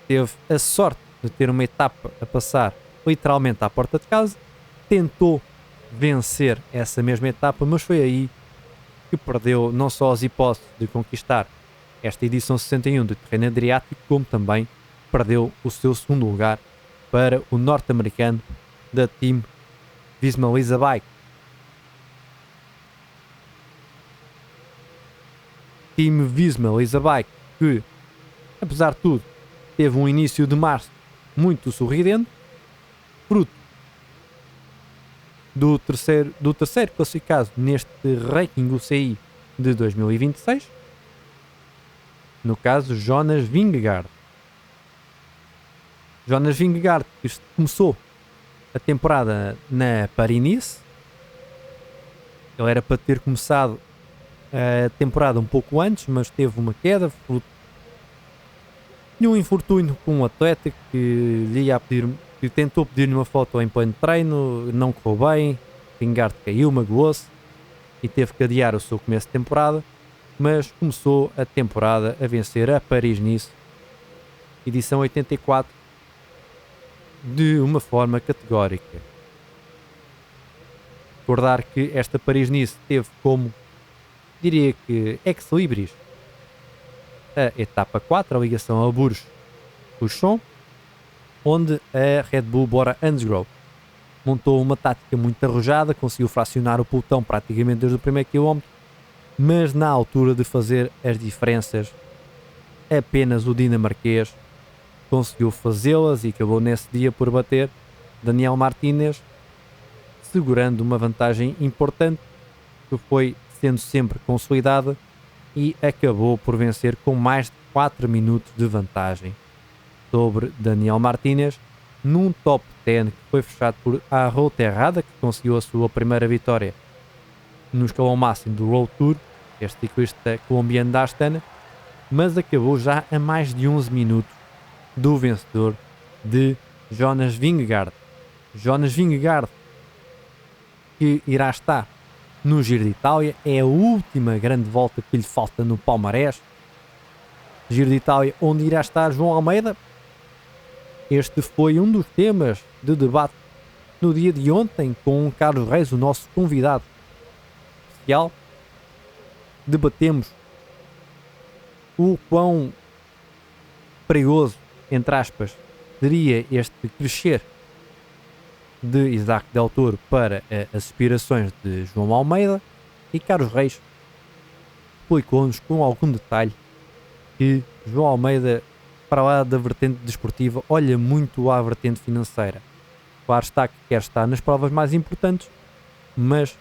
teve a sorte de ter uma etapa a passar literalmente à porta de casa, tentou vencer essa mesma etapa, mas foi aí que perdeu não só as hipóteses de conquistar esta edição 61 do Tirreno Adriático, como também perdeu o seu segundo lugar para o norte-americano da Team Visma Lease Bike. Team Visma Lease Bike que, apesar de tudo, teve um início de março muito sorridente, fruto do terceiro classificado neste ranking UCI de 2026, no caso Jonas Vingegaard. Jonas Vingegaard, que começou a temporada na Paris-Nice, ele era para ter começado a temporada um pouco antes, mas teve uma queda, fruto de um infortúnio com um atleta que lhe ia pedir, que tentou pedir-lhe uma foto em pleno treino, não correu bem, Vingegaard caiu, magoou-se e teve que adiar o seu começo de temporada, mas começou a temporada a vencer a Paris-Nice, edição 84, de uma forma categórica. Recordar que esta Paris-Nice teve como, diria que, ex-libris, a etapa 4, a ligação a Bourges-Couchon, onde a Red Bull Bora Hansgrohe montou uma tática muito arrojada, conseguiu fracionar o pelotão praticamente desde o primeiro quilómetro, mas na altura de fazer as diferenças, apenas o dinamarquês conseguiu fazê-las e acabou nesse dia por bater Daniel Martínez, segurando uma vantagem importante que foi sendo sempre consolidada e acabou por vencer com mais de 4 minutos de vantagem sobre Daniel Martínez, num top 10 que foi fechado por Arro Terrada, que conseguiu a sua primeira vitória no escalão máximo do World Tour, este ciclista colombiano da Astana, mas acabou já a mais de 11 minutos do vencedor de Jonas Vingegaard. Jonas Vingegaard, que irá estar no Giro de Itália. É a última grande volta que lhe falta no palmarés. Giro de Itália, onde irá estar João Almeida. Este foi um dos temas de debate no dia de ontem com o Carlos Reis, o nosso convidado especial. Debatemos o quão perigoso, entre aspas, seria este crescer de Isaac Del Toro para as aspirações de João Almeida, e Carlos Reis explicou-nos com algum detalhe que João Almeida, para lá da vertente desportiva, olha muito à vertente financeira. Claro está que quer estar nas provas mais importantes, mas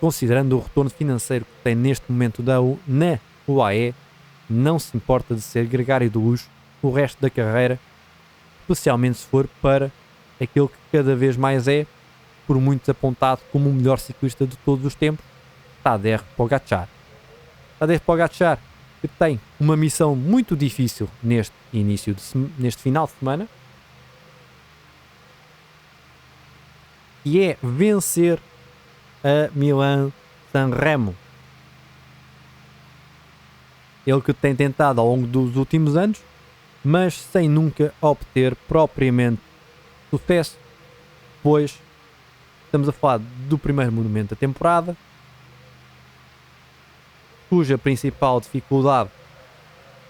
considerando o retorno financeiro que tem neste momento na UAE, não se importa de ser gregário de luxo o resto da carreira, especialmente se for para aquele que cada vez mais é, por muitos apontado como o melhor ciclista de todos os tempos, Tadej Pogačar. Tadej Pogačar, que tem uma missão muito difícil neste final de semana, e é vencer a Milan-San Remo. Ele que tem tentado ao longo dos últimos anos, mas sem nunca obter propriamente sucesso, pois estamos a falar do primeiro monumento da temporada, cuja principal dificuldade,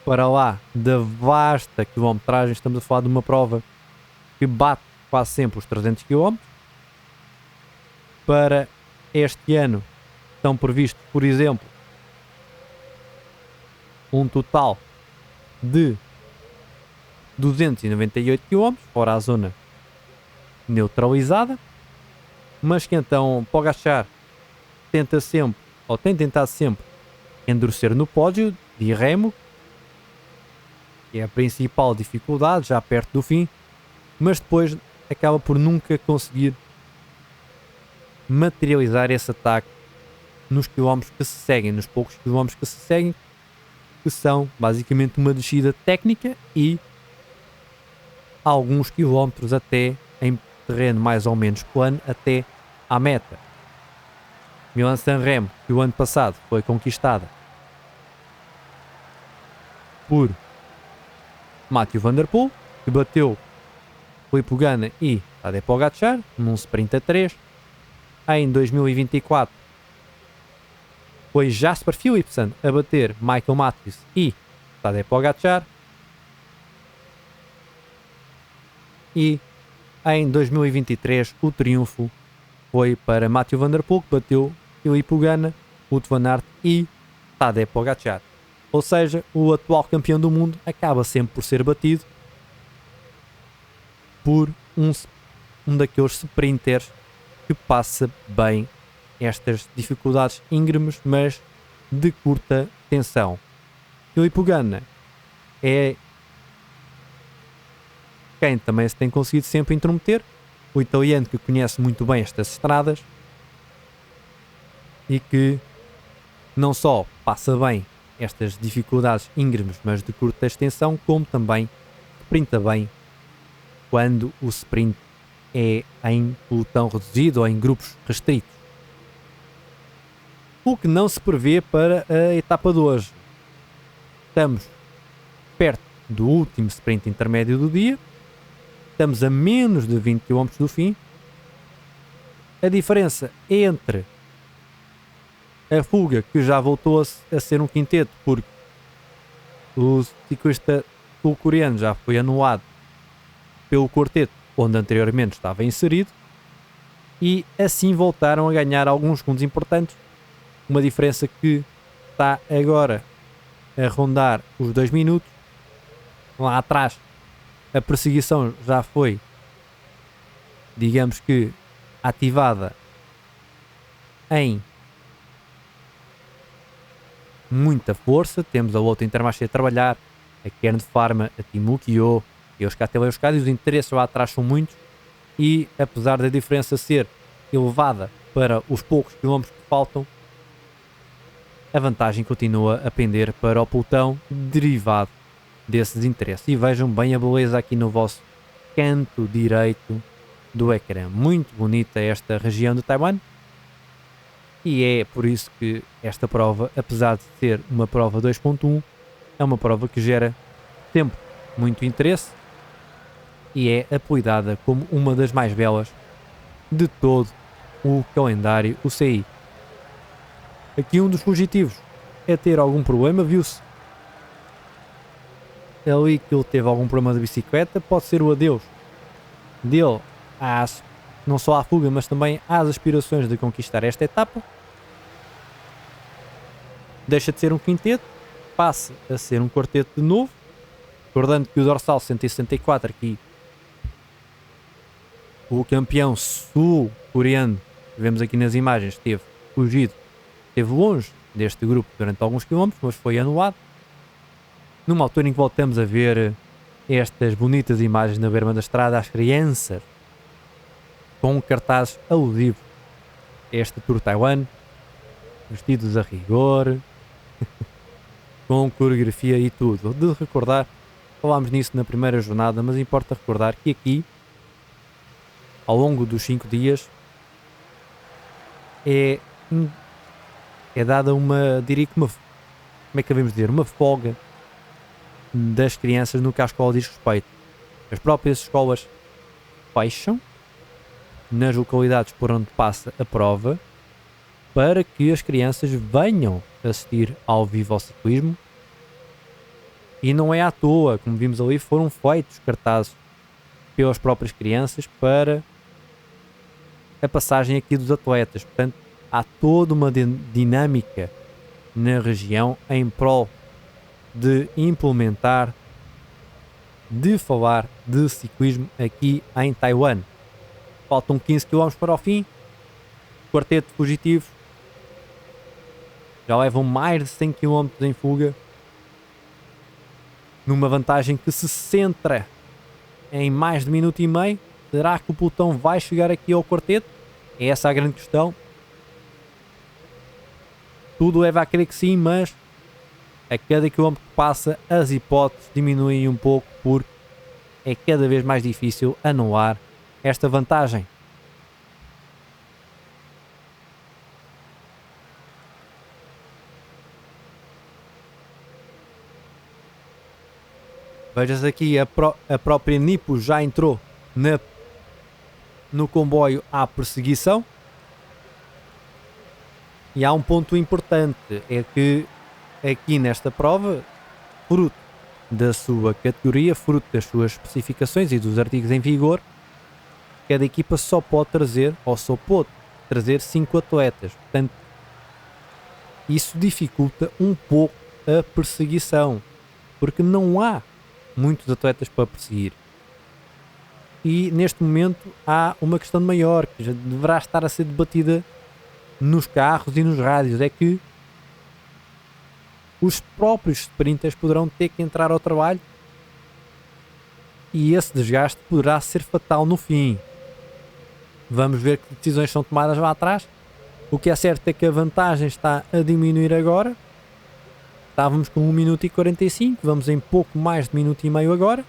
para lá da vasta quilometragem, estamos a falar de uma prova que bate quase sempre os 300 km. Para este ano estão previstos, por exemplo, um total de 298 km, fora a zona neutralizada, mas que então Pogačar tenta sempre, ou tem tentado sempre, endurecer no pódio de remo, que é a principal dificuldade, já perto do fim, mas depois acaba por nunca conseguir materializar esse ataque nos quilómetros que se seguem, nos poucos quilómetros que se seguem, que são basicamente uma descida técnica e alguns quilómetros até em terreno mais ou menos plano até à meta. Milan-San Remo, que o ano passado foi conquistada por Mathieu Van Der Poel, que bateu Filippo Ganna e Tadej Pogačar num sprint a 3. Em 2024 foi Jasper Philipsen a bater Michael Matthews e Tadej Pogačar. E em 2023 o triunfo foi para Mathieu Van Der Poel, que bateu Filippo Ganna, Wout van Aert e Tadej Pogačar. Ou seja, o atual campeão do mundo acaba sempre por ser batido por um daqueles sprinters que passa bem estas dificuldades íngremes, mas de curta tensão. Filippo Ganna é quem também se tem conseguido sempre intrometer, o italiano que conhece muito bem estas estradas e que não só passa bem estas dificuldades íngremes, mas de curta extensão, como também sprinta bem quando o sprint é em pelotão reduzido ou em grupos restritos. O que não se prevê para a etapa de hoje. Estamos perto do último sprint intermédio do dia. Estamos a menos de 20 km do fim. A diferença entre a fuga, que já voltou a ser um quinteto, porque o ciclista sul-coreano já foi anulado pelo quarteto onde anteriormente estava inserido, e assim voltaram a ganhar alguns segundos importantes, uma diferença que está agora a rondar os 2 minutos. Lá atrás a perseguição já foi, digamos que, ativada em muita força. Temos a outra Intermarché a trabalhar, a Kern Pharma, a Temu Kyo e os KTL Euskadi. Os interesses lá atrás são muitos e, apesar da diferença ser elevada para os poucos quilómetros que faltam, a vantagem continua a pender para o pelotão derivado desses interesses. E vejam bem a beleza aqui no vosso canto direito do ecrã. Muito bonita esta região de Taiwan. E é por isso que esta prova, apesar de ser uma prova 2.1, é uma prova que gera sempre muito interesse e é apelidada como uma das mais belas de todo o calendário UCI. Aqui um dos fugitivos é ter algum problema, viu-se ali que ele teve algum problema de bicicleta, pode ser o adeus dele não só à fuga, mas também às aspirações de conquistar esta etapa. Deixa de ser um quinteto, passa a ser um quarteto de novo, recordando que o dorsal 164 aqui, o campeão sul-coreano que vemos aqui nas imagens, esteve fugido, esteve longe deste grupo durante alguns quilómetros, mas foi anulado. Numa altura em que voltamos a ver estas bonitas imagens na berma da estrada, as crianças com cartazes alusivos a este Tour Taiwan, vestidos a rigor, com coreografia e tudo. De recordar, falámos nisso na primeira jornada, mas importa recordar que aqui, ao longo dos 5 dias, é dada uma, diria que uma, como é que devemos dizer, uma folga das crianças no que à escola diz respeito. As próprias escolas fecham nas localidades por onde passa a prova para que as crianças venham assistir ao vivo ao ciclismo, e não é à toa, como vimos ali, foram feitos cartazes pelas próprias crianças para a passagem aqui dos atletas. Portanto, há toda uma dinâmica na região em prol de implementar, de falar de ciclismo aqui em Taiwan. Faltam 15 km para o fim. Quarteto fugitivo já levam mais de 100 km em fuga, numa vantagem que se centra em mais de minuto e meio. Será que o pelotão vai chegar aqui ao quarteto? É essa a grande questão. Tudo leva a crer que sim, mas a cada quilómetro que passa as hipóteses diminuem um pouco, porque é cada vez mais difícil anular esta vantagem. Vejas aqui, a própria Nipo já entrou no comboio à perseguição. E há um ponto importante, é que aqui nesta prova, fruto da sua categoria, fruto das suas especificações e dos artigos em vigor, cada equipa só pode trazer, ou só pode trazer 5 atletas. Portanto, isso dificulta um pouco a perseguição, porque não há muitos atletas para perseguir. E neste momento há uma questão maior, que já deverá estar a ser debatida nos carros e nos rádios, é que os próprios sprinters poderão ter que entrar ao trabalho e esse desgaste poderá ser fatal no fim. Vamos ver que decisões são tomadas lá atrás. O que é certo é que a vantagem está a diminuir agora. Estávamos com 1 minuto e 45, vamos em pouco mais de minuto e meio agora,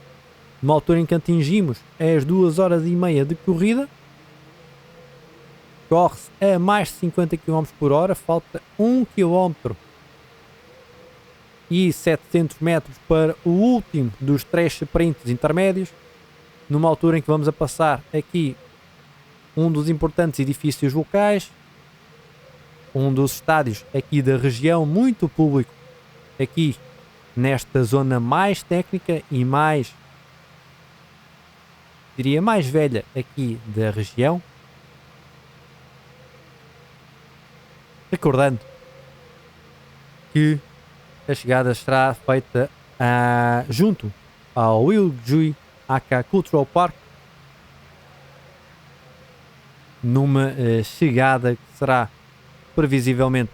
numa altura em que atingimos as 2 horas e meia de corrida. Corre-se a mais de 50 km por hora, falta 1 km e 700 metros para o último dos 3 sprints intermédios, numa altura em que vamos a passar aqui um dos importantes edifícios locais, um dos estádios aqui da região, muito público aqui nesta zona mais técnica e mais, diria, mais velha aqui da região. Recordando que a chegada será feita junto ao Willjui Aka Cultural Park, numa chegada que será previsivelmente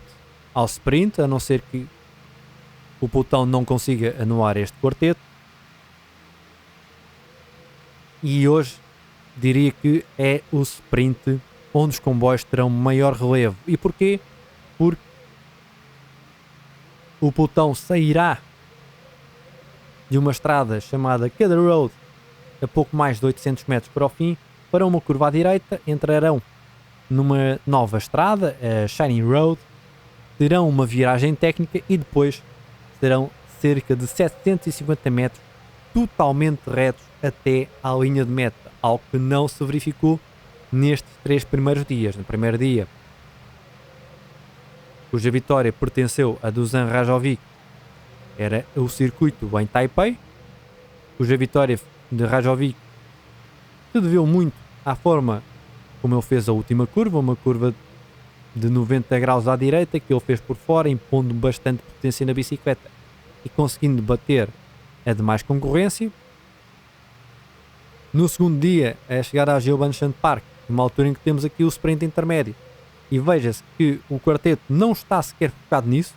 ao sprint, a não ser que o pelotão não consiga anular este quarteto. E hoje diria que é o sprint onde os comboios terão maior relevo. E porquê? Porque o pelotão sairá de uma estrada chamada Cedar Road a pouco mais de 800 metros para o fim, para uma curva à direita, entrarão numa nova estrada, a Shining Road, terão uma viragem técnica e depois serão cerca de 750 metros totalmente retos até à linha de meta, algo que não se verificou nestes 3 primeiros dias. No primeiro dia, cuja vitória pertenceu a Dusan Rajovic, era o circuito em Taipei, cuja vitória de Rajovic se deveu muito à forma como ele fez a última curva, uma curva de 90 graus à direita que ele fez por fora, impondo bastante potência na bicicleta e conseguindo bater a demais concorrência. No segundo dia, a chegada a Gilbanschan Park, numa altura em que temos aqui o sprint intermédio, e veja-se que o quarteto não está sequer focado nisso,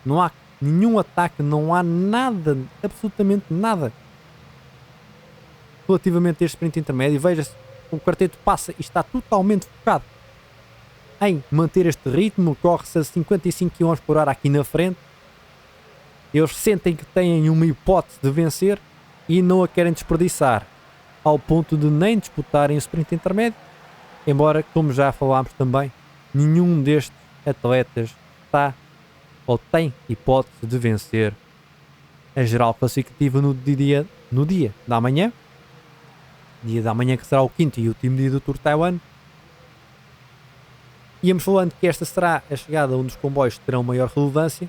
não há nenhum ataque, não há nada, absolutamente nada relativamente a este sprint intermédio. Veja-se, o quarteto passa e está totalmente focado em manter este ritmo, corre-se a 55 km por hora aqui na frente. Eles sentem que têm uma hipótese de vencer e não a querem desperdiçar, ao ponto de nem disputarem o sprint intermédio, embora, como já falámos também, nenhum destes atletas está ou tem hipótese de vencer a geral classificativa no dia da manhã. Dia da manhã, que será o quinto e último dia do Tour de Taiwan. Íamos falando que esta será a chegada onde os comboios terão maior relevância.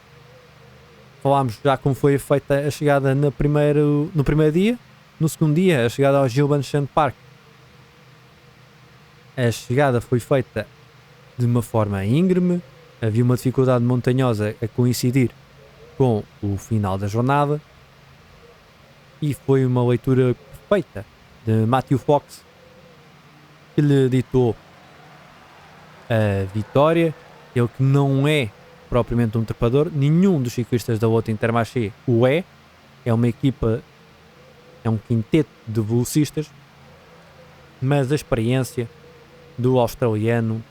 Falámos já como foi feita a chegada no primeiro dia. No segundo dia, a chegada ao Gilbanschan Park. A chegada foi feita de uma forma íngreme. Havia uma dificuldade montanhosa a coincidir com o final da jornada. E foi uma leitura perfeita de Matthew Fox que lhe ditou a vitória. Ele que não é propriamente um trepador, nenhum dos ciclistas da Volta Intermarché o é. É uma equipa, é um quinteto de velocistas, mas a experiência do australiano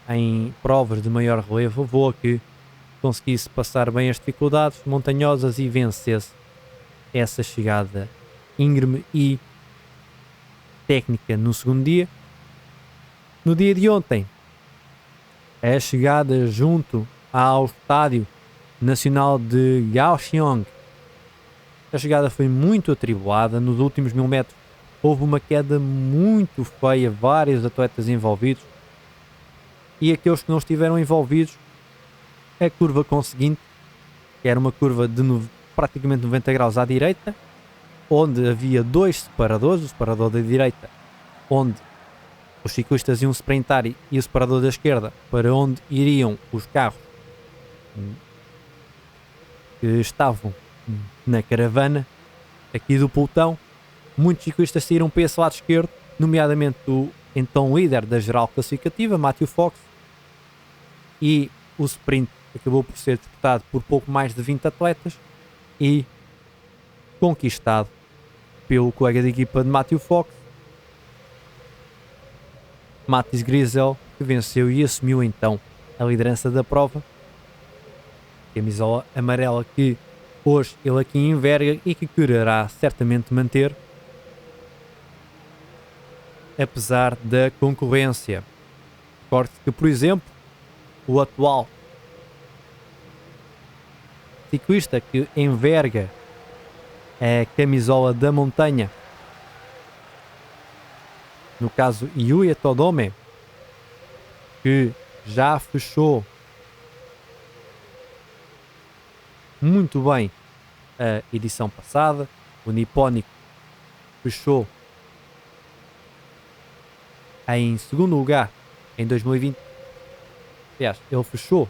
em provas de maior relevo levou a que conseguisse passar bem as dificuldades montanhosas e vencesse essa chegada íngreme e técnica no segundo dia. No dia de ontem, a chegada junto ao Estádio Nacional de Kaohsiung, a chegada foi muito atribulada. Nos últimos 1000 metros houve uma queda muito feia, vários atletas envolvidos, e aqueles que não estiveram envolvidos, a curva conseguinte, que era uma curva de praticamente 90 graus à direita, onde havia 2 separadores, o separador da direita, onde os ciclistas iam sprintar, e o separador da esquerda, para onde iriam os carros que estavam na caravana aqui do pelotão. Muitos ciclistas saíram para esse lado esquerdo, nomeadamente o então líder da geral classificativa, Matthew Fox, e o sprint acabou por ser disputado por pouco mais de 20 atletas e conquistado pelo colega de equipa de Matthew Fox, Mattis Griesel, que venceu e assumiu então a liderança da prova. Camisola amarela que hoje ele aqui enverga e que quererá certamente manter, apesar da concorrência. Recorde-se que, por exemplo, o atual ciclista que enverga a camisola da montanha, no caso Yuya Todome, que já fechou muito bem a edição passada, o nipónico fechou em segundo lugar em 2020. Aliás, ele fechou.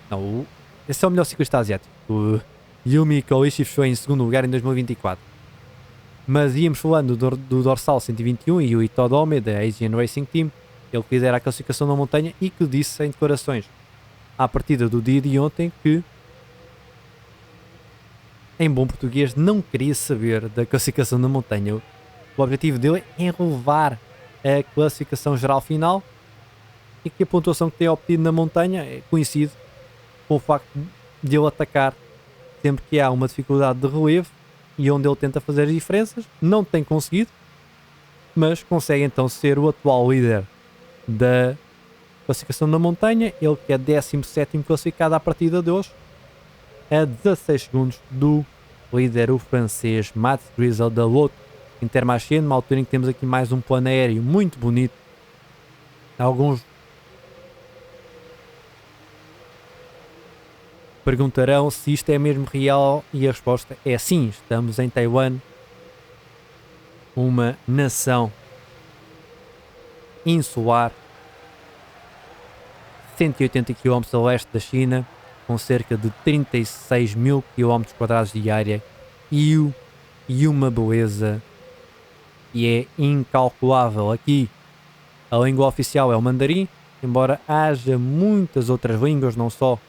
Não, esse é o melhor ciclista asiático. O Yumi Koishi fechou em segundo lugar em 2024. Mas íamos falando do dorsal 121 e o Itodome da Asian Racing Team, ele que lidera a classificação da montanha e que disse em declarações à partida do dia de ontem que, em bom português, não queria saber da classificação da montanha. O objetivo dele é levar a classificação geral final e que a pontuação que tem obtido na montanha coincide com o facto de ele atacar sempre que há uma dificuldade de relevo e onde ele tenta fazer as diferenças. Não tem conseguido, mas consegue então ser o atual líder da classificação da montanha, ele que é 17º classificado à partida de hoje, a 16 segundos do líder, o francês Mats Griesel da Lotto Intermarché, numa altura em que temos aqui mais um plano aéreo muito bonito. Alguns perguntarão se isto é mesmo real e a resposta é sim. Estamos em Taiwan, uma nação insular, 180 km a leste da China, com cerca de 36 mil km² de área e uma beleza que é incalculável. Aqui a língua oficial é o mandarim, embora haja muitas outras línguas, não só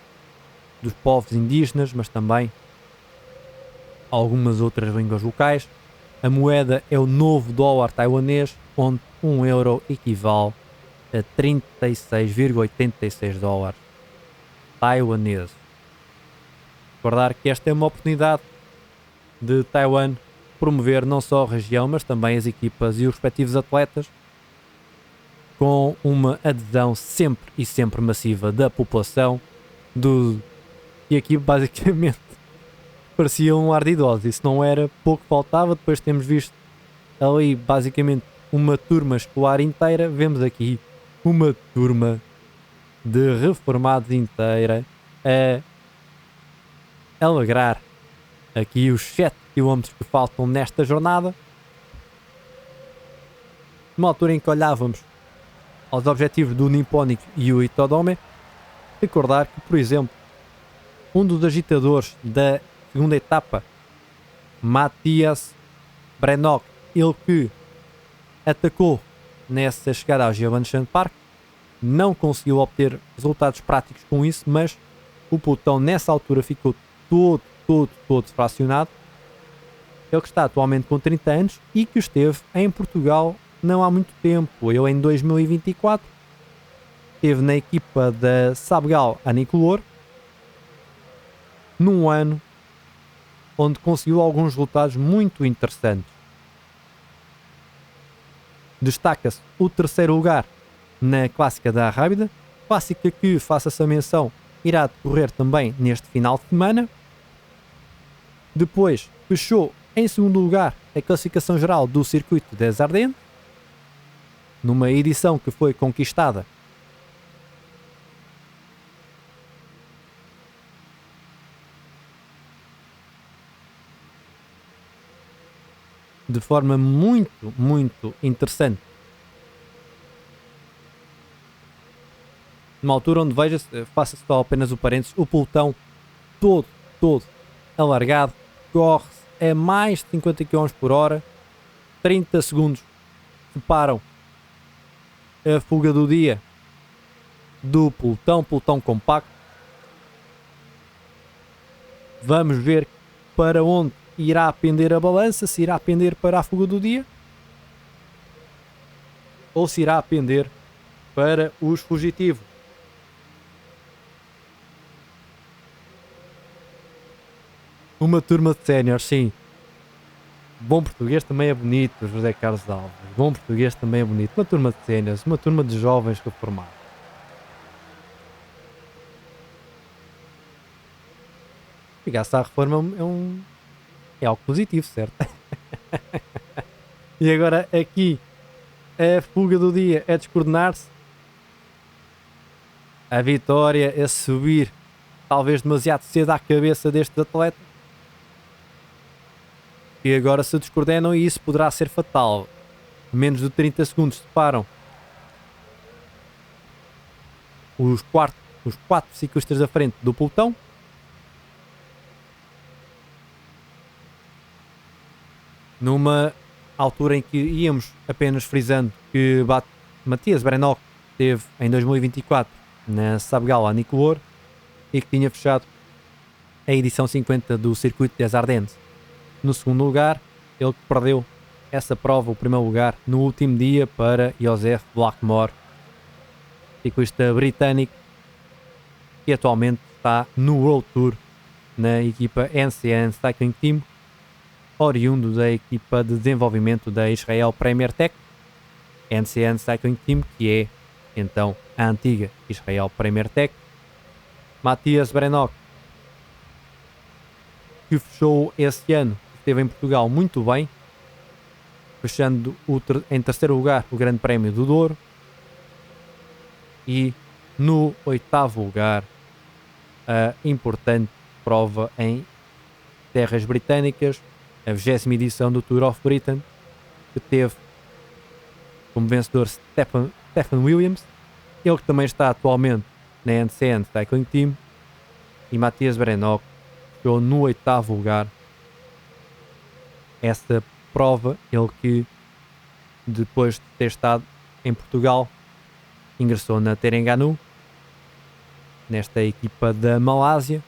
dos povos indígenas, mas também algumas outras línguas locais. A moeda é o novo dólar taiwanês, onde 1 euro equivale a 36,86 dólares taiwaneses. Recordar que esta é uma oportunidade de Taiwan promover não só a região, mas também as equipas e os respectivos atletas, com uma adesão sempre e sempre massiva da população, e aqui basicamente parecia um ar de idosos. Isso não era, pouco faltava. Depois temos visto ali basicamente uma turma escolar inteira, vemos aqui uma turma de reformados inteira a alegrar aqui os 7 km que faltam nesta jornada. Numa altura em que olhávamos aos objetivos do Nipponic Yui Todome, recordar que, por exemplo, um dos agitadores da segunda etapa, Matthias Brennock, ele que atacou nessa chegada ao Giovansson Park, não conseguiu obter resultados práticos com isso, mas o pelotão nessa altura ficou todo fracionado. Ele que está atualmente com 30 anos e que esteve em Portugal não há muito tempo. Ele em 2024 esteve na equipa da Sabgal Anicolor, num ano onde conseguiu alguns resultados muito interessantes. Destaca-se o terceiro lugar na Clássica da Rábida, clássica que, faça-se a menção, irá decorrer também neste final de semana. Depois fechou em segundo lugar a classificação geral do Circuito des Ardennes, numa edição que foi conquistada de forma muito interessante. Numa altura onde, veja-se, faça-se só apenas o parênteses, o pelotão todo alargado, corre-se a mais de 50 km por hora, 30 segundos separam a fuga do dia do pelotão compacto. Vamos ver para onde irá pender a balança, se irá pender para a fuga do dia ou se irá pender para os fugitivos. Uma turma de séniores, sim. Bom português também é bonito, José Carlos Alves. Bom português também é bonito. Uma turma de séniores, uma turma de jovens reformados. Ligar-se à reforma é algo positivo, certo? E agora aqui a fuga do dia é descoordenar-se. A vitória é subir talvez demasiado cedo à cabeça destes atletas. E agora se descoordenam e isso poderá ser fatal. Menos de 30 segundos separam os quatro ciclistas da frente do pelotão. Numa altura em que íamos apenas frisando que Matthias Brennock esteve em 2024 na Sabgal Anicolor e que tinha fechado a edição 50 do Circuito des Ardennes no segundo lugar. Ele que perdeu essa prova, o primeiro lugar, no último dia para Joseph Blackmore, ciclista britânico que atualmente está no World Tour na equipa NCN Cycling Team, oriundo da equipa de desenvolvimento da Israel Premier Tech. NCN Cycling Team, que é então a antiga Israel Premier Tech. Matthias Brennock, que fechou esse ano, esteve em Portugal muito bem, fechando em terceiro lugar o Grande Prémio do Douro, e no oitavo lugar a importante prova em terras britânicas, a 20ª edição do Tour of Britain, que teve como vencedor Stephen Williams, ele que também está atualmente na NCN Cycling Team, e Matthias Brennock ficou no oitavo lugar. Essa prova, ele que depois de ter estado em Portugal ingressou na Terengganu, nesta equipa da Malásia.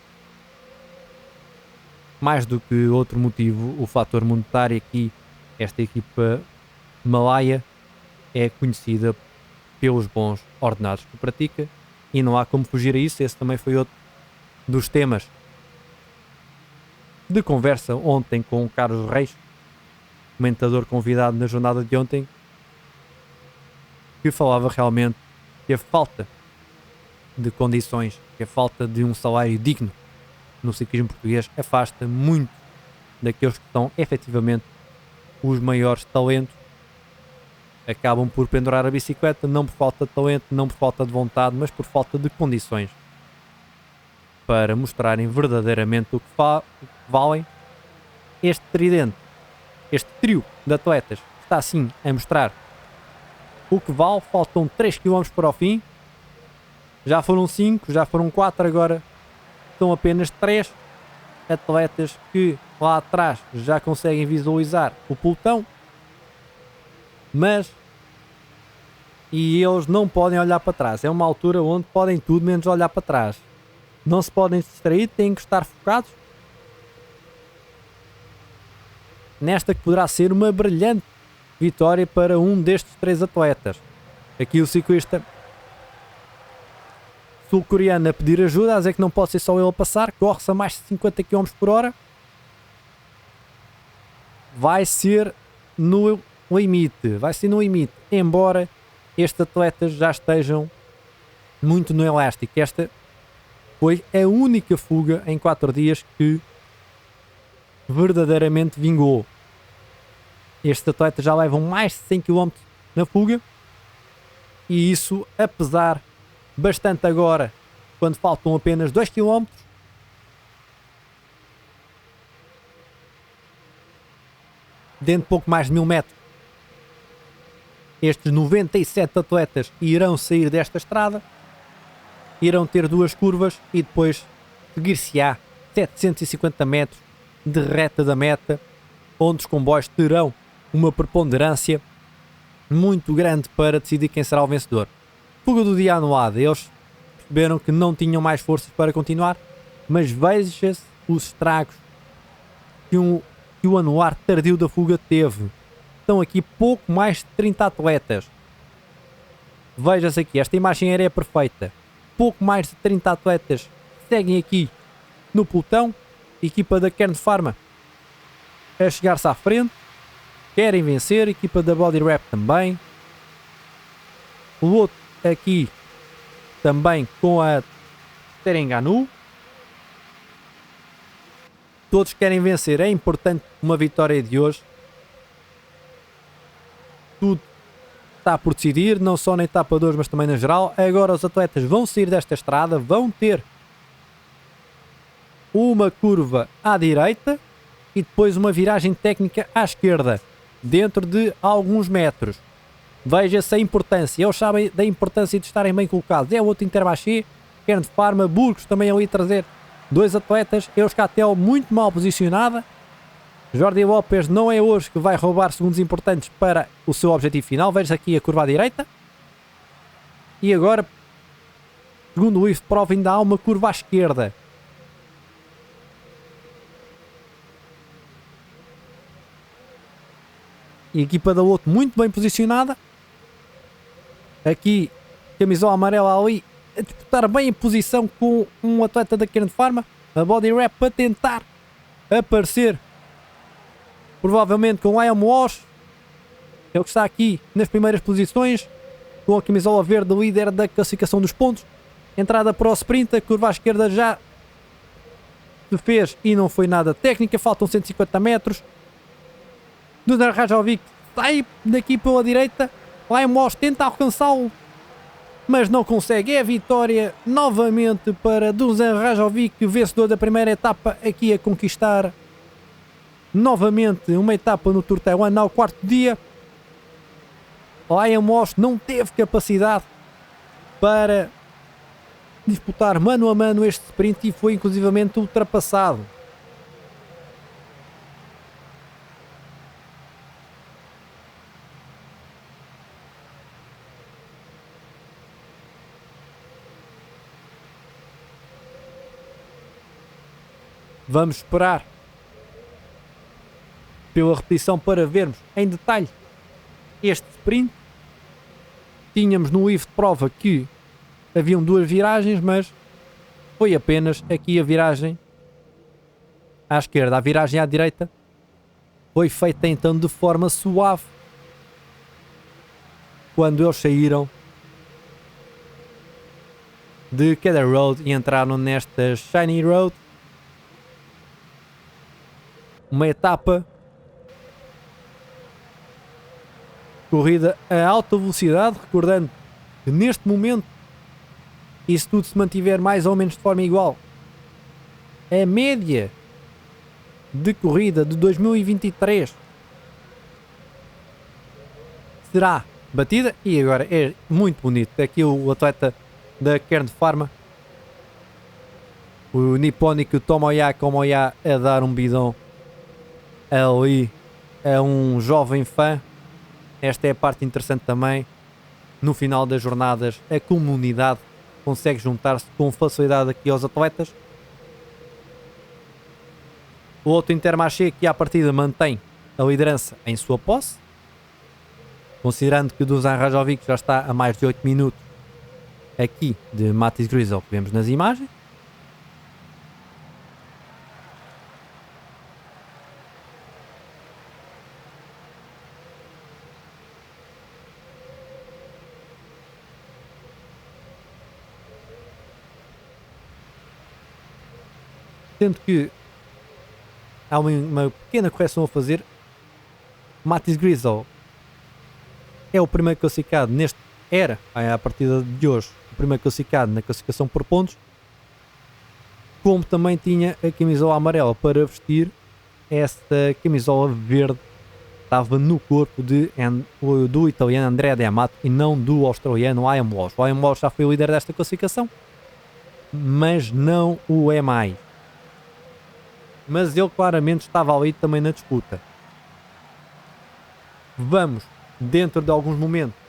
Mais do que outro motivo, o fator monetário aqui, esta equipa malaia é conhecida pelos bons ordenados que pratica, e não há como fugir a isso. Esse também foi outro dos temas de conversa ontem com o Carlos Reis, comentador convidado na jornada de ontem, que falava realmente que a falta de condições, que a falta de um salário digno no ciclismo português afasta muito daqueles que são efetivamente os maiores talentos. Acabam por pendurar a bicicleta, não por falta de talento, não por falta de vontade, mas por falta de condições para mostrarem verdadeiramente o que valem. Este tridente, este trio de atletas está assim a mostrar o que vale. Faltam 3 km para o fim, já foram 5, já foram 4, agora são apenas 3 atletas que lá atrás já conseguem visualizar o pelotão, e eles não podem olhar para trás. É uma altura onde podem tudo menos olhar para trás. Não se podem distrair, têm que estar focados nesta que poderá ser uma brilhante vitória para um destes 3 atletas. Aqui o ciclista sul-coreano a pedir ajuda, a dizer que não pode ser só ele a passar, corre-se a mais de 50 km por hora. Vai ser no limite, embora estes atletas já estejam muito no elástico. Esta foi a única fuga em 4 dias que verdadeiramente vingou. Estes atletas já levam mais de 100 km na fuga, e isso a pesar bastante agora, quando faltam apenas 2 km. Dentro de pouco mais de 1000 metros, estes 97 atletas irão sair desta estrada, irão ter 2 curvas e depois seguir-se-á 750 metros de reta da meta, onde os comboios terão uma preponderância muito grande para decidir quem será o vencedor. Fuga do dia anulada, eles perceberam que não tinham mais forças para continuar, mas veja-se os estragos que o anular tardio da fuga teve. Estão aqui pouco mais de 30 atletas. Veja-se aqui, esta imagem aérea é perfeita. Pouco mais de 30 atletas seguem aqui no pelotão. Equipa da Kern Pharma a chegar-se à frente, querem vencer. Equipa da Body Wrap também. O outro aqui também com a Terengganu. Todos querem vencer. É importante uma vitória de hoje. Tudo está por decidir, não só na etapa 2, mas também na geral. Agora os atletas vão sair desta estrada, vão ter uma curva à direita e depois uma viragem técnica à esquerda, dentro de alguns metros. Veja-se a importância, eles sabem da importância de estarem bem colocados. É outro Intermarché, Kern Pharma, Burgos também ali a trazer 2 atletas, Euskaltel muito mal posicionada. Jordi Lopes não é hoje que vai roubar segundos importantes para o seu objetivo final. Veja aqui a curva à direita. E agora, segundo o livro de prova, ainda há uma curva à esquerda. E a equipa da Lotto muito bem posicionada. Aqui, camisola amarela ali, a disputar bem a posição com um atleta da Kern Pharma. A Body Wrap para tentar aparecer, provavelmente com Liam Walsh. é o que está aqui nas primeiras posições, com a camisola verde, líder da classificação dos pontos. Entrada para o sprint, a curva à esquerda já se fez e não foi nada técnica, faltam 150 metros. Dusan Rajovic sai daqui pela direita, Lemos tenta alcançá-lo, mas não consegue. É a vitória novamente para Dusan Rajovic, vencedor da primeira etapa, aqui a conquistar novamente uma etapa no Tour Taiwan ao quarto dia. Lemos não teve capacidade para disputar mano a mano este sprint e foi inclusivamente ultrapassado. Vamos esperar pela repetição para vermos em detalhe este sprint. Tínhamos no livro de prova que haviam duas viragens, mas foi apenas aqui a viragem à esquerda. A viragem à direita foi feita então de forma suave quando eles saíram de Keller Road e entraram nesta Shiny Road. Uma etapa corrida a alta velocidade, recordando que neste momento, e se tudo se mantiver mais ou menos de forma igual, a média de corrida de 2023 será batida. E agora é muito bonito aqui o atleta da Kern Pharma, o nipónico Tomoya Komoya, a dar um bidão ali a um jovem fã. Esta é a parte interessante também. No final das jornadas, a comunidade consegue juntar-se com facilidade aqui aos atletas. O outro Intermarché, que à partida mantém a liderança em sua posse, considerando que o Dusan Rajovic já está a mais de 8 minutos aqui de Matis Grisel, que vemos nas imagens. Sendo que há uma pequena correção a fazer. Matis Grisel é o primeiro classificado neste. Era, a partir de hoje, o primeiro classificado na classificação por pontos. Como também tinha a camisola amarela para vestir, esta camisola verde estava no corpo do italiano Andrea De Amato e não do australiano Liam Walsh. O Liam Walsh já foi o líder desta classificação, mas não o é mais. Mas ele claramente estava ali também na disputa. Vamos, dentro de alguns momentos,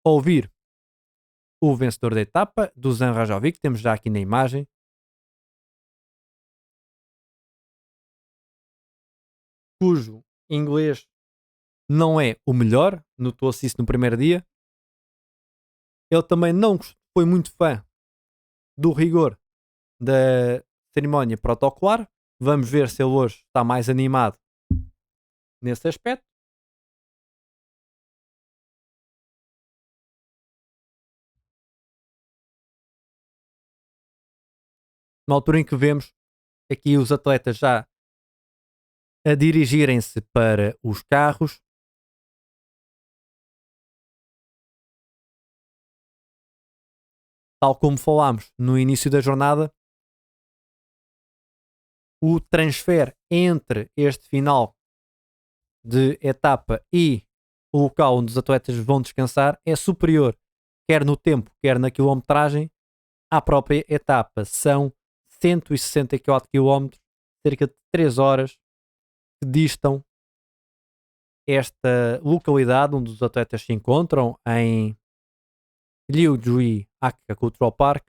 ouvir o vencedor da etapa, Dusan Rajovic, que temos já aqui na imagem. Cujo inglês não é o melhor, notou-se isso no primeiro dia. Ele também não foi muito fã do rigor da cerimónia protocolar. Vamos ver se ele hoje está mais animado nesse aspecto. Na altura em que vemos aqui os atletas já a dirigirem-se para os carros. Tal como falámos no início da jornada, o transfer entre este final de etapa e o local onde os atletas vão descansar é superior, quer no tempo, quer na quilometragem, à própria etapa. São 164 km, cerca de 3 horas, que distam esta localidade onde os atletas se encontram, em Liuzhui Aqua Cultural Park,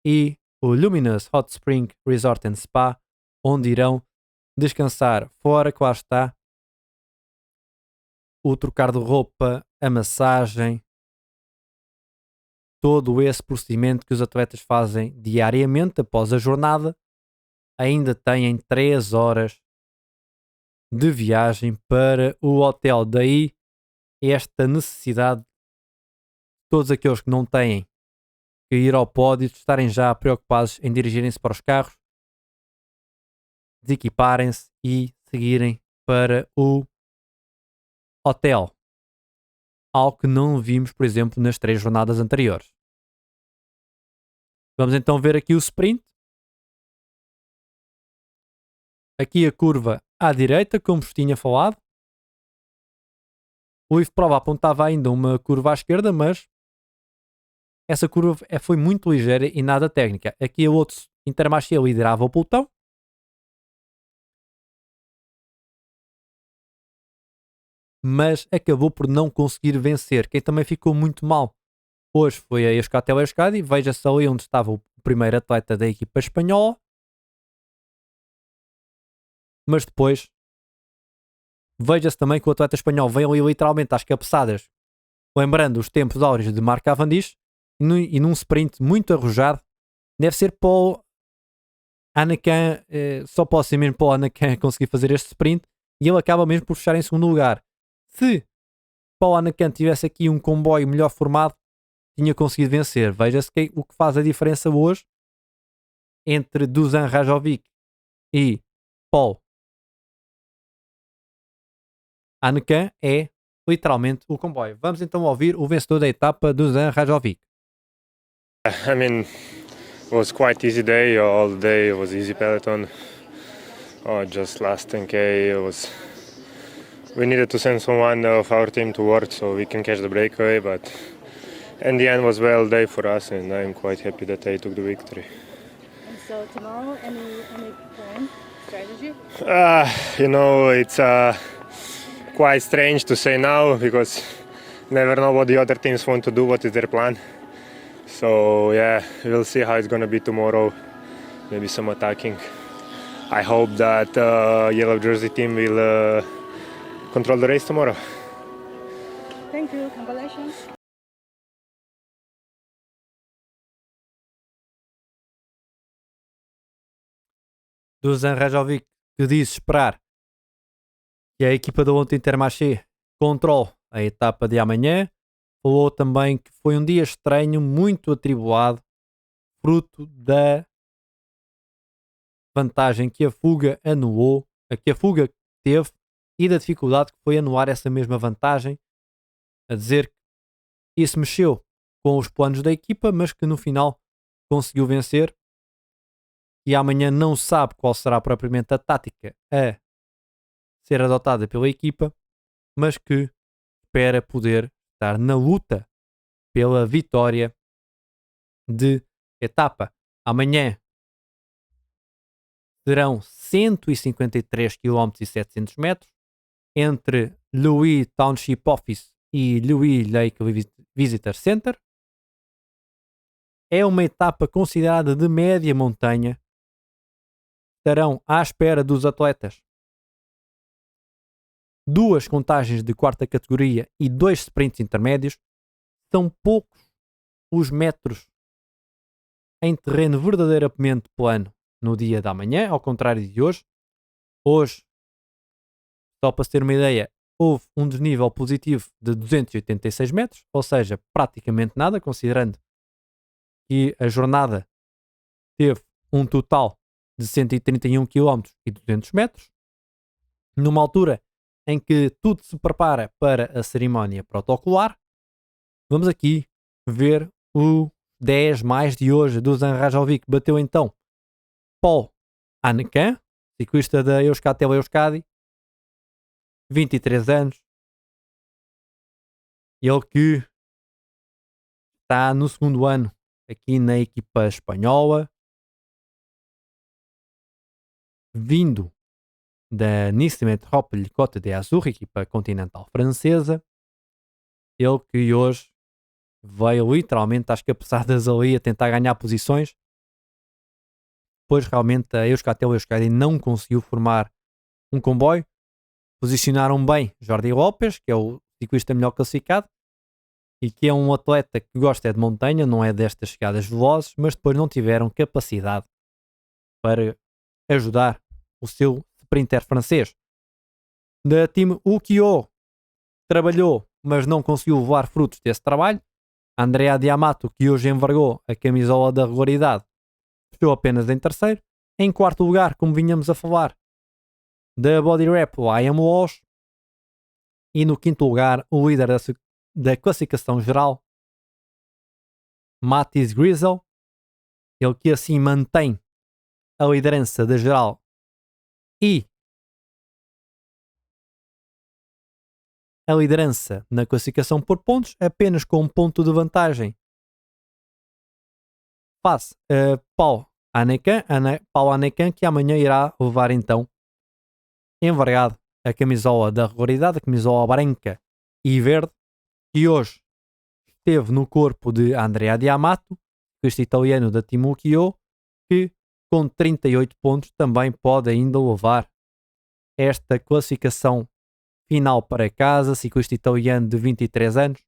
e o Luminous Hot Spring Resort and Spa, onde irão descansar. Fora que lá está o trocar de roupa, a massagem, todo esse procedimento que os atletas fazem diariamente após a jornada. Ainda têm 3 horas de viagem para o hotel. Daí esta necessidade de todos aqueles que não têm que ir ao pódio estarem já preocupados em dirigirem-se para os carros, desequiparem-se e seguirem para o hotel. Algo que não vimos, por exemplo, nas 3 jornadas anteriores. Vamos então ver aqui o sprint. Aqui a curva à direita, como vos tinha falado. O Ivo Prova apontava ainda uma curva à esquerda, mas essa curva foi muito ligeira e nada técnica. Aqui o outro Intermarché liderava o pelotão. Mas acabou por não conseguir vencer. Quem também ficou muito mal hoje foi a Euskaltel Euskadi. Veja-se ali onde estava o primeiro atleta da equipa espanhola. Mas depois veja-se também que o atleta espanhol vem ali literalmente às cabeçadas, lembrando os tempos áureos de Marc Cavendish, e num sprint muito arrojado. Deve ser para o Anakin, só pode ser mesmo para o Anakin conseguir fazer este sprint, e ele acaba mesmo por fechar em segundo lugar. Se Paul Anacan tivesse aqui um comboio melhor formado, tinha conseguido vencer. Veja-se que o que faz a diferença hoje entre Dusan Rajovic e Paul Anacan é literalmente o comboio. Vamos então ouvir o vencedor da etapa, Dusan Rajovic. I mean, it was quite easy day. All day it was easy peloton. Just last 10k it was. We needed to send someone of our team to work so we can catch the breakaway, but in the end was well day for us, and I'm quite happy that I took the victory. And so tomorrow, any plan, strategy? It's quite strange to say now because never know what the other teams want to do, what is their plan. So yeah, we'll see how it's gonna be tomorrow. Maybe some attacking. I hope that yellow jersey team will control the race tomorrow. Thank you. Congratulations. Dusan Rajovic, que disse esperar que a equipa da ontem Intermarché controle a etapa de amanhã. Falou também que foi um dia estranho, muito atribulado, fruto da vantagem que a fuga anulou, que a fuga teve, e da dificuldade que foi anular essa mesma vantagem, a dizer que isso mexeu com os planos da equipa, mas que no final conseguiu vencer, e amanhã não sabe qual será propriamente a tática a ser adotada pela equipa, mas que espera poder estar na luta pela vitória de etapa. Amanhã serão 153 km e 700 metros entre Louis Township Office e Louis Lake Visitor Center. É uma etapa considerada de média montanha. Estarão à espera dos atletas 2 contagens de quarta categoria e 2 sprints intermédios. São poucos os metros em terreno verdadeiramente plano no dia da manhã, ao contrário de hoje. Hoje, só para se ter uma ideia, houve um desnível positivo de 286 metros, ou seja, praticamente nada, considerando que a jornada teve um total de 131 km e 200 metros, numa altura em que tudo se prepara para a cerimónia protocolar. Vamos aqui ver o 10 mais de hoje. Dusan Rajovic bateu então Paul Anacan, ciclista da Euskaltel Euskadi, 23 anos. Ele que está no segundo ano aqui na equipa espanhola, vindo da Nice Metropole Côte d'Azur, equipa continental francesa. Ele que hoje veio literalmente às cabeçadas ali a tentar ganhar posições, pois realmente a Euskaltel Euskadi não conseguiu formar um comboio. Posicionaram bem Jordi Lopes, que é o ciclista melhor classificado e que é um atleta que gosta de montanha, não é destas chegadas velozes, mas depois não tiveram capacidade para ajudar o seu sprinter francês. da Team Ukyo trabalhou, mas não conseguiu levar frutos desse trabalho. Andrea Diamato, que hoje envergou a camisola da regularidade, fechou apenas em terceiro. Em quarto lugar, como vinhamos a falar, da Body Rap, o I Am Walsh. E no quinto lugar, o líder da classificação geral, Mattis Grizzle, ele que assim mantém a liderança da geral e a liderança na classificação por pontos, apenas com um ponto de vantagem face a Paul Anecan, que amanhã irá levar então envergado a camisola da regularidade, a camisola branca e verde, que hoje esteve no corpo de Andrea Diamato, este italiano da Team Ukyo, que com 38 pontos também pode ainda levar esta classificação final para casa, ciclista italiano de 23 anos.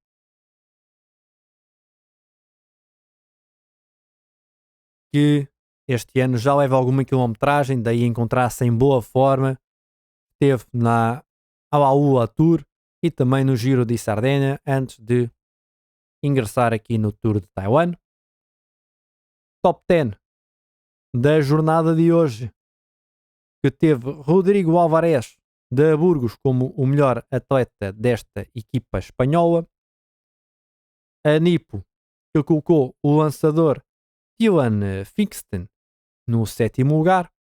Que este ano já leva alguma quilometragem, daí encontrar-se em boa forma. Esteve na AAU Tour e também no Giro de Sardenha antes de ingressar aqui no Tour de Taiwan. Top 10 da jornada de hoje, que teve Rodrigo Alvarez de Burgos como o melhor atleta desta equipa espanhola. A Nipo, que colocou o lançador Dylan Fixten no sétimo lugar.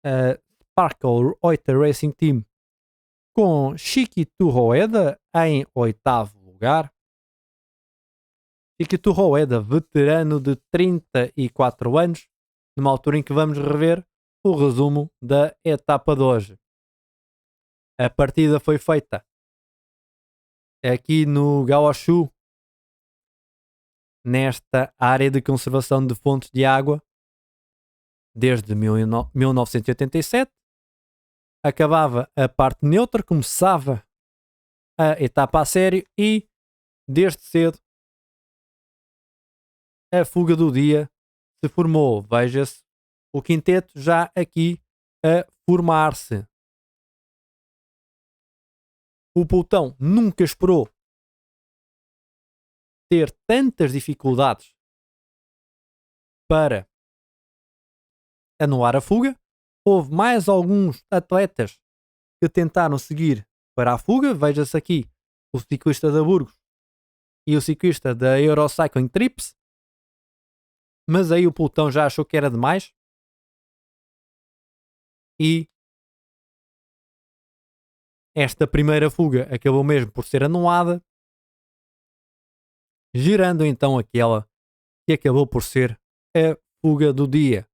A Sparkle Oita Racing Team com Chiquito Rueda em oitavo lugar. Chiquito Rueda, veterano de 34 anos, numa altura em que vamos rever o resumo da etapa de hoje. A partida foi feita aqui no Gaoshu, nesta área de conservação de fontes de água, desde 1987. Acabava a parte neutra, começava a etapa a sério e, desde cedo, a fuga do dia se formou. Veja-se o quinteto já aqui a formar-se. O pelotão nunca esperou ter tantas dificuldades para anular a fuga. Houve mais alguns atletas que tentaram seguir para a fuga. Veja-se aqui o ciclista da Burgos e o ciclista da Eurocycling Trips. Mas aí o pelotão já achou que era demais e esta primeira fuga acabou mesmo por ser anulada, gerando então aquela que acabou por ser a fuga do dia.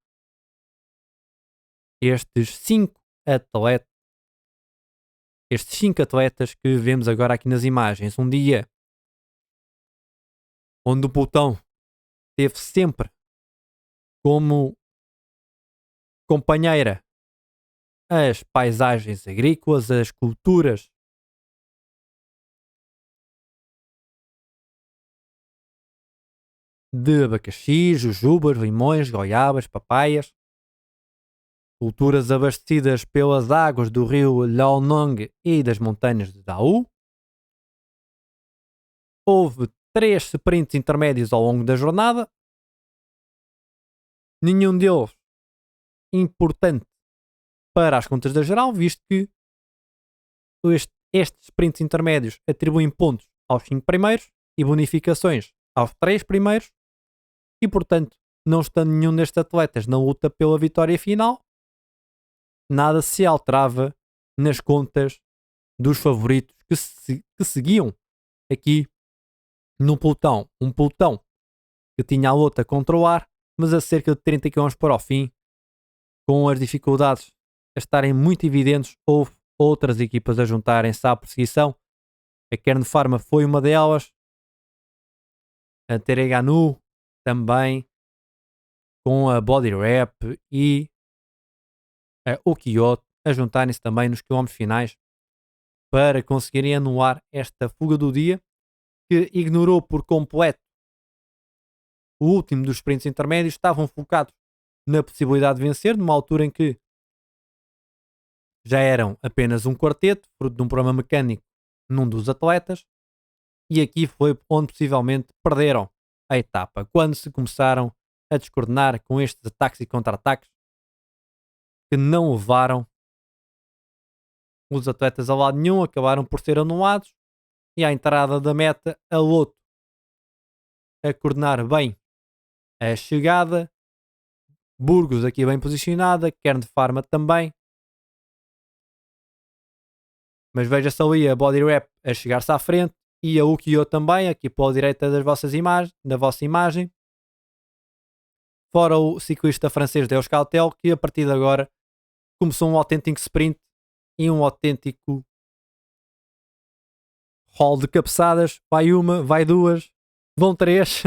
Estes cinco atletas que vemos agora aqui nas imagens, um dia onde o pelotão teve sempre como companheira as paisagens agrícolas, as culturas de abacaxis, jujubas, limões, goiabas, papaias, culturas abastecidas pelas águas do rio Liaonong e das montanhas de Dao. Houve 3 sprints intermédios ao longo da jornada, nenhum deles importante para as contas da geral, visto que estes sprints intermédios atribuem pontos aos 5 primeiros e bonificações aos 3 primeiros, e portanto, não estando nenhum destes atletas na luta pela vitória final, nada se alterava nas contas dos favoritos que seguiam aqui no pelotão. Um pelotão que tinha a luta a controlar, mas a cerca de 30 km para o fim, com as dificuldades a estarem muito evidentes, houve outras equipas a juntarem-se à perseguição. A Kern Pharma foi uma delas, a Tereganu também, com a Body Rap e a Ukyo a juntarem-se também nos quilómetros finais para conseguirem anular esta fuga do dia, que ignorou por completo o último dos sprints intermédios. Estavam focados na possibilidade de vencer, numa altura em que já eram apenas um quarteto, fruto de um problema mecânico num dos atletas, e aqui foi onde possivelmente perderam a etapa, quando se começaram a descoordenar com estes ataques e contra-ataques que não levaram os atletas a lado nenhum, acabaram por ser anulados, e à entrada da meta, a Lotto a coordenar bem a chegada, Burgos aqui bem posicionada, Kern Pharma também, mas veja-se ali a Body Rap a chegar-se à frente e a Ukio também, aqui pela direita das vossas da vossa imagem, fora o ciclista francês Deus Cautel, que a partir de agora começou um autêntico sprint e um autêntico hall de cabeçadas. Vai uma, vai duas, vão três.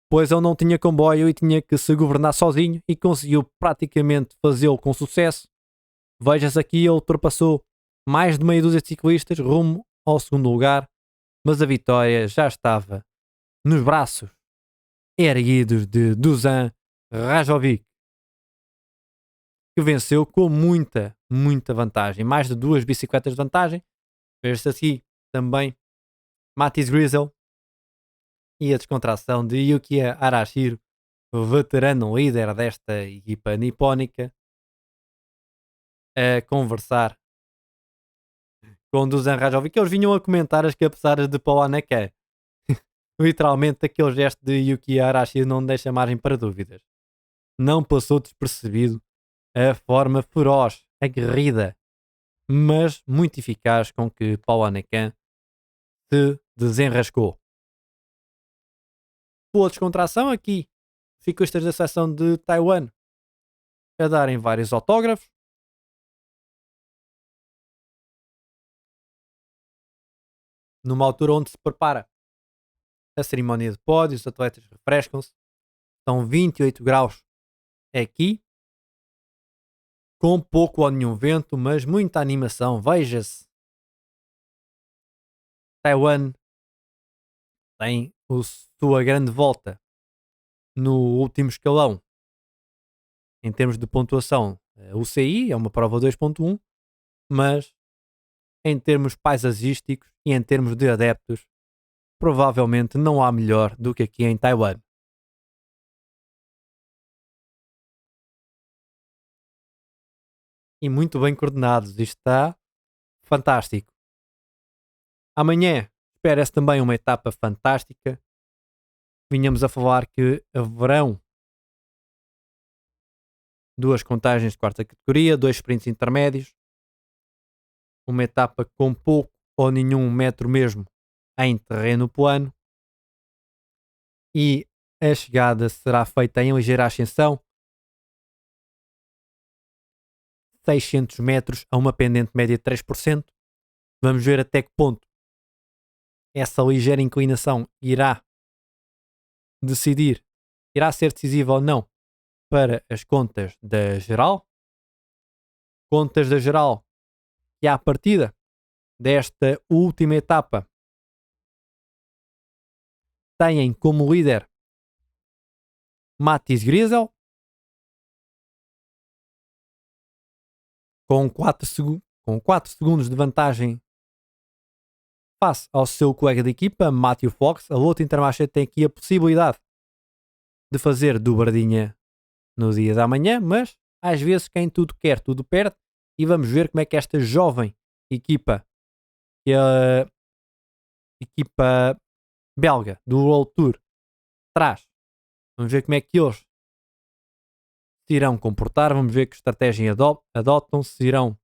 Pois ele não tinha comboio e tinha que se governar sozinho, e conseguiu praticamente fazê-lo com sucesso. Veja-se aqui, ele ultrapassou mais de meia dúzia de ciclistas rumo ao segundo lugar, mas a vitória já estava nos braços erguidos de Dusan Rajovic, que venceu com muita vantagem, mais de 2 bicicletas de vantagem. Veja-se aqui também Matiz Griesel e a descontração de Yukiya Arashiro, o veterano líder desta equipa nipónica, a conversar com Dusan Rajovic, que eles vinham a comentar as cabeçadas de Paul Anaka. Literalmente, aquele gesto de Yukiya Arashiro não deixa margem para dúvidas. Não passou despercebido a forma feroz, aguerrida, mas muito eficaz com que Paul Anakan se desenrascou. Boa descontração aqui. Ciclistas da seleção de Taiwan a darem vários autógrafos. Numa altura onde se prepara a cerimónia de pódio, os atletas refrescam-se. São 28 graus aqui, com pouco ou nenhum vento, mas muita animação. Veja-se. Taiwan tem a sua grande volta no último escalão em termos de pontuação. O CI é uma prova 2.1, mas em termos paisagísticos e em termos de adeptos, provavelmente não há melhor do que aqui em Taiwan. E muito bem coordenados. Isto está fantástico. Amanhã espera-se também uma etapa fantástica. Vinhamos a falar que haverão 2 contagens de quarta categoria, 2 sprints intermédios, uma etapa com pouco ou nenhum metro mesmo em terreno plano, e a chegada será feita em ligeira ascensão, 600 metros a uma pendente média de 3%. Vamos ver até que ponto essa ligeira inclinação irá ser decisiva ou não para as contas da geral. Contas da geral que à partida desta última etapa têm como líder Matiz Griesel com 4 segundos de vantagem face ao seu colega de equipa, Matthew Fox. A Lotto Intermarché tem aqui a possibilidade de fazer dobradinha no dia da manhã, mas às vezes quem tudo quer, tudo perde, e vamos ver como é que esta jovem equipa, que é a equipa belga do World Tour, traz. Vamos ver como é que eles se irão comportar, vamos ver que estratégia adotam, se irão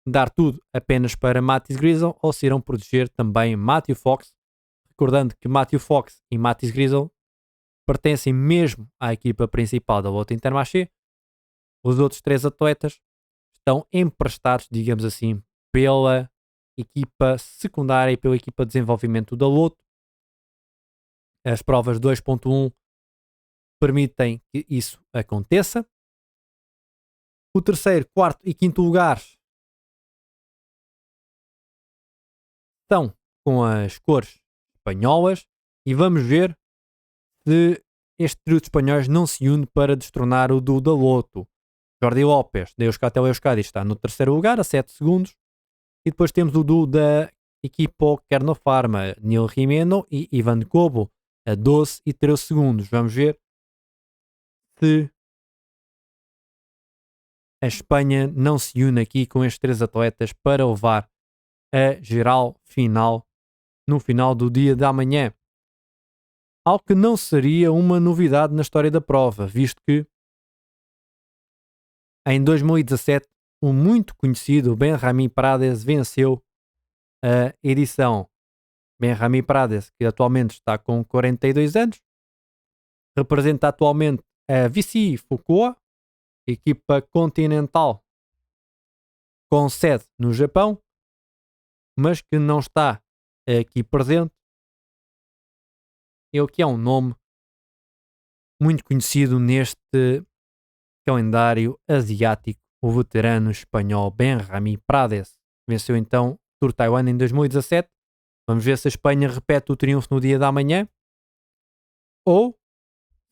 dar tudo apenas para Matiz Griesel ou se irão proteger também Matthew Fox, recordando que Matthew Fox e Matiz Griesel pertencem mesmo à equipa principal da Lotto Intermarché. Os outros 3 atletas estão emprestados, digamos assim, pela equipa secundária e pela equipa de desenvolvimento da Lotto. As provas 2.1 permitem que isso aconteça. O terceiro, quarto e quinto lugares estão com as cores espanholas, e vamos ver se este trio de espanhóis não se une para destronar o do da Lotto. Jordi Lopes, da Euskaltel Euskadi, está no terceiro lugar, a 7 segundos. E depois temos o duo da Equipo Kernopharma, Neil Jimeno e Ivan Kobo, a 12 e 13 segundos. Vamos ver se a Espanha não se une aqui com estes 3 atletas para levar a geral final no final do dia da manhã. Algo que não seria uma novidade na história da prova, visto que em 2017 o muito conhecido Benjamín Prades venceu a edição. Benjamín Prades, que atualmente está com 42 anos, representa atualmente a Vici Fukuoka, equipa continental com sede no Japão, mas que não está aqui presente. É o que é um nome muito conhecido neste calendário asiático, o veterano espanhol Benjamín Prades. Venceu então o Tour Taiwan em 2017. Vamos ver se a Espanha repete o triunfo no dia da manhã ou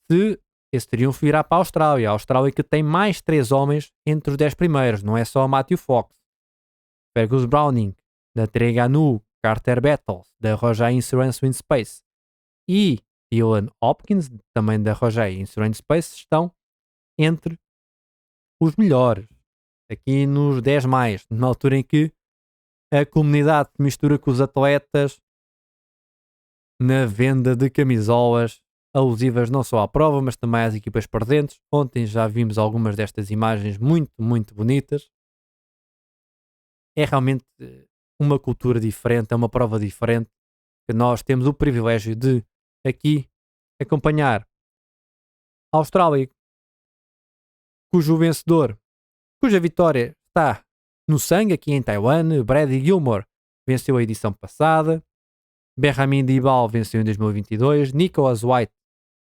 se esse triunfo irá para a Austrália. A Austrália que tem mais 3 homens entre os 10 primeiros, não é só Matthew Fox, Fergus Browning, da Treganu, Carter Battles, da Rojai Insurance Wind Space e Dylan Hopkins, também da Rojai Insurance Space, estão entre os melhores, aqui nos 10 mais, na altura em que a comunidade se mistura com os atletas na venda de camisolas alusivas não só à prova, mas também às equipas presentes. Ontem já vimos algumas destas imagens muito, muito bonitas. É realmente uma cultura diferente, é uma prova diferente, que nós temos o privilégio de aqui acompanhar a Austrália, cujo vencedor, cuja vitória está no sangue aqui em Taiwan. Brady Gilmore venceu a edição passada, Benjamin Dibal venceu em 2022, Nicholas White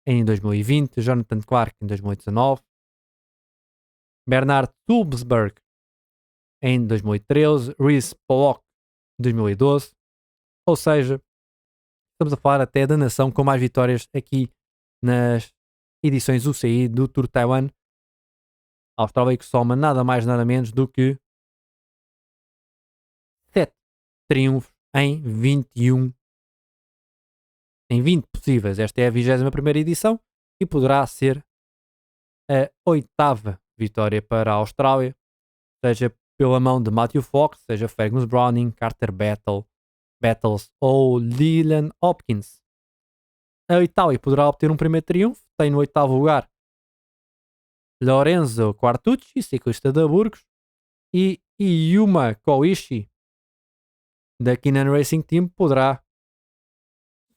em 2020, Jonathan Clark em 2019, Bernard Tulbsberg em 2013, Rhys Pollock em 2012. Ou seja, estamos a falar até da nação com mais vitórias aqui nas edições UCI do Tour Taiwan. A Austrália que soma nada mais nada menos do que 7 triunfos em 21 em 20 possíveis. Esta é a 21ª edição e poderá ser a 8ª vitória para a Austrália, seja pela mão de Matthew Fox, seja Fergus Browning, Carter Battles ou Dylan Hopkins. A Itália poderá obter um primeiro triunfo, tem no 8º lugar Lorenzo Quartucci, ciclista da Burgos, e Yuma Koishi da Kinnan Racing Team poderá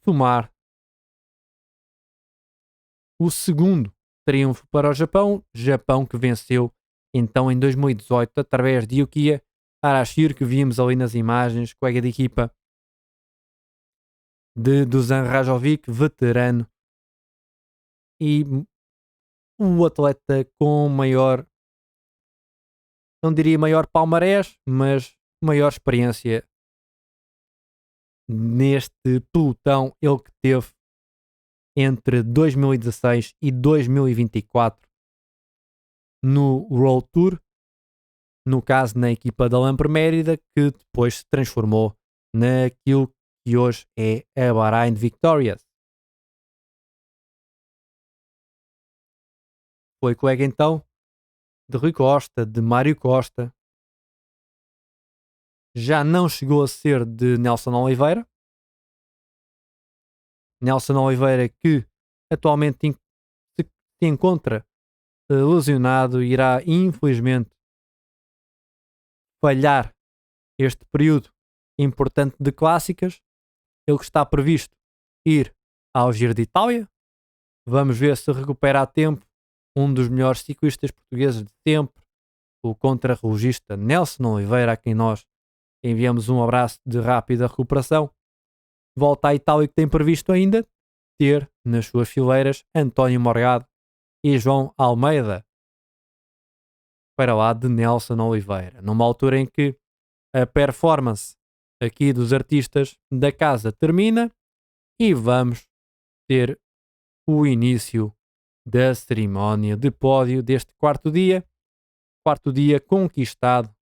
somar o segundo triunfo para o Japão que venceu então em 2018 através de Yukiya Arashiro, que vimos ali nas imagens, colega de equipa de Dusan Rajovic, veterano e o atleta com maior, não diria maior palmarés, mas maior experiência neste pelotão, ele que teve entre 2016 e 2024 no World Tour, no caso na equipa da Lampre Mérida, que depois se transformou naquilo que hoje é a Bahrain Victorious. Foi colega então de Rui Costa, de Mário Costa, já não chegou a ser de Nelson Oliveira. Nelson Oliveira que atualmente se encontra lesionado, irá infelizmente falhar este período importante de clássicas. Ele que está previsto ir ao Giro de Itália. Vamos ver se recupera a tempo um dos melhores ciclistas portugueses de sempre, o contrarrelogista Nelson Oliveira, a quem nós enviamos um abraço de rápida recuperação. Volta à Itália, que tem previsto ainda ter nas suas fileiras António Morgado e João Almeida, para lá de Nelson Oliveira, numa altura em que a performance aqui dos artistas da casa termina e vamos ter o início da cerimónia de pódio deste quarto dia. 14º dia conquistado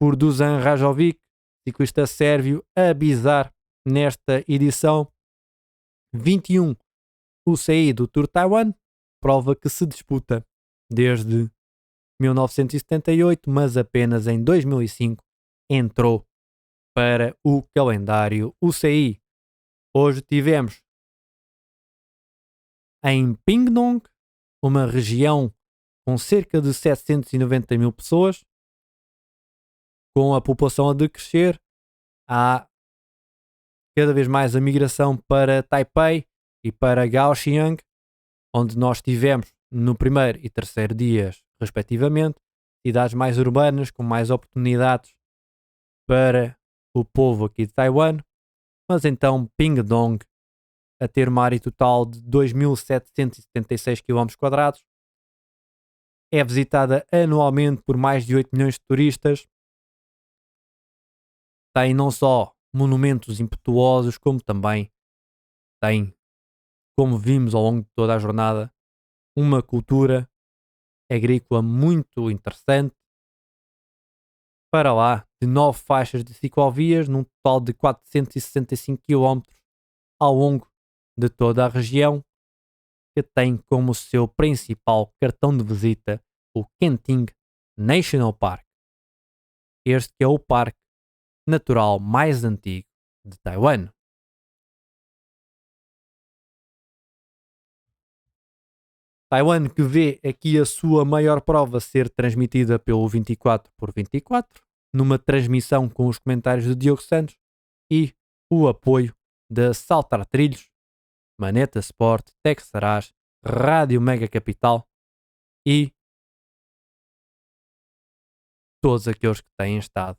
por Dusan Rajovic, ciclista sérvio a bizar nesta edição 21 UCI do Tour Taiwan, prova que se disputa desde 1978, mas apenas em 2005 entrou para o calendário UCI. Hoje tivemos em Pingdong, uma região com cerca de 790 mil pessoas, com a população a decrescer, há cada vez mais a migração para Taipei e para Kaohsiung, onde nós tivemos no primeiro e terceiro dias, respectivamente, cidades mais urbanas com mais oportunidades para o povo aqui de Taiwan, mas então Pingdong a ter uma área total de 2.776 km², é visitada anualmente por mais de 8 milhões de turistas, tem não só monumentos impetuosos, como também tem, como vimos ao longo de toda a jornada, uma cultura agrícola muito interessante. Para lá, de 9 faixas de ciclovias, num total de 465 km ao longo de toda a região, que tem como seu principal cartão de visita o Kenting National Park. Este que é o parque natural mais antigo de Taiwan. Taiwan que vê aqui a sua maior prova ser transmitida pelo 24x24, numa transmissão com os comentários de Diogo Santos e o apoio da Saltar Trilhos, Maneta Sport, Texarás, Rádio Mega Capital e todos aqueles que têm estado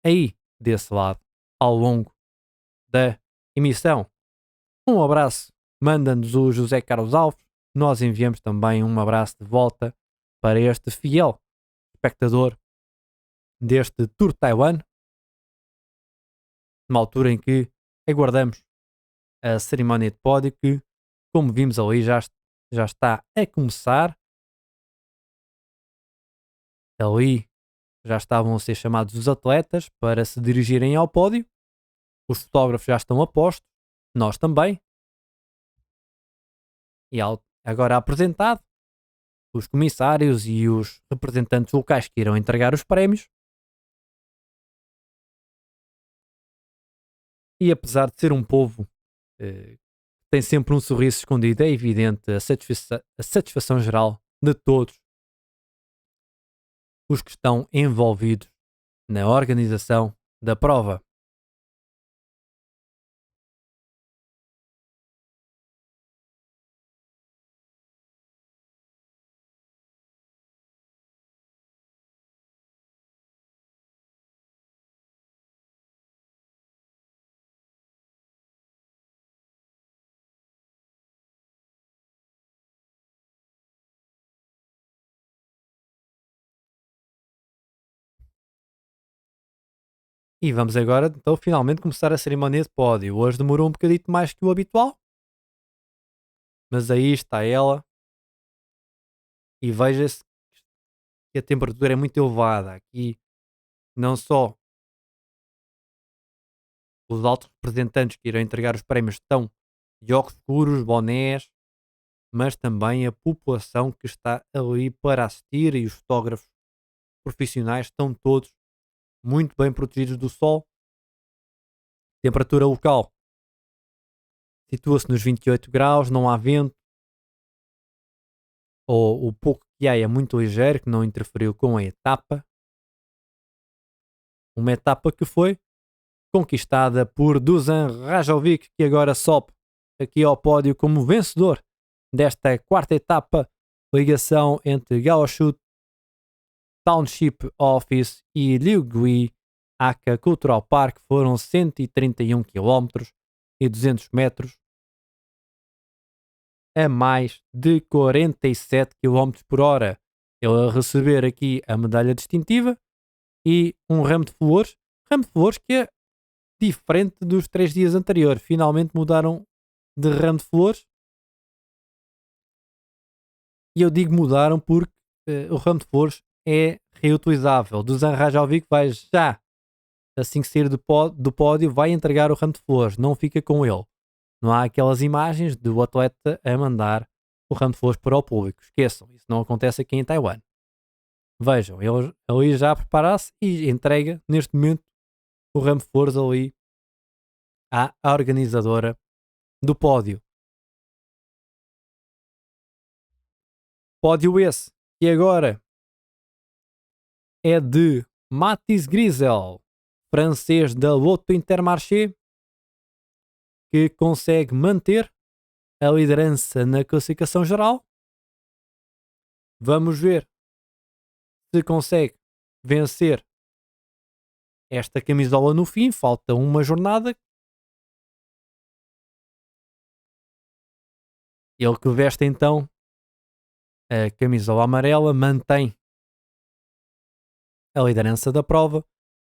aí desse lado ao longo da emissão. Um abraço, manda-nos o José Carlos Alves. Nós enviamos também um abraço de volta para este fiel espectador deste Tour Taiwan, numa altura em que aguardamos a cerimónia de pódio que, como vimos ali, já está a começar. Ali já estavam a ser chamados os atletas para se dirigirem ao pódio. Os fotógrafos já estão a postos, nós também. E agora apresentado, os comissários e os representantes locais que irão entregar os prémios. E apesar de ser um povo que tem sempre um sorriso escondido, é evidente a satisfação geral de todos os que estão envolvidos na organização da prova. E vamos agora, então, finalmente começar a cerimónia de pódio. Hoje demorou um bocadito mais que o habitual, mas aí está ela. E veja-se que a temperatura é muito elevada. Aqui, não só os altos representantes que irão entregar os prémios estão de óculos escuros, bonés, mas também a população que está ali para assistir e os fotógrafos profissionais estão todos muito bem protegidos do sol. Temperatura local situa-se nos 28 graus, não há vento, ou o pouco que há é muito ligeiro, que não interferiu com a etapa. Uma etapa que foi conquistada por Dusan Rajovic, que agora sobe aqui ao pódio como vencedor desta quarta etapa, ligação entre Gaoshut Township Office e Liugui Aka Cultural Park. Foram 131 km e 200 metros a mais de 47 km por hora. Ele a receber aqui a medalha distintiva e um ramo de flores que é diferente dos 3 dias anteriores. Finalmente mudaram de ramo de flores. E eu digo mudaram porque o ramo de flores é reutilizável. Do Zanrajovic vai já, assim que sair do pódio, vai entregar o ramo de flores, não fica com ele. Não há aquelas imagens do atleta a mandar o ramo de flores para o público. Esqueçam, isso não acontece aqui em Taiwan. Vejam, ele ali já prepara-se e entrega neste momento o ramo de flores ali à organizadora do pódio. Pódio esse que agora é de Mathis Grisel, francês da Lotto Intermarché, que consegue manter a liderança na classificação geral. Vamos ver se consegue vencer esta camisola no fim. Falta uma jornada. Ele que veste então a camisola amarela mantém a liderança da prova.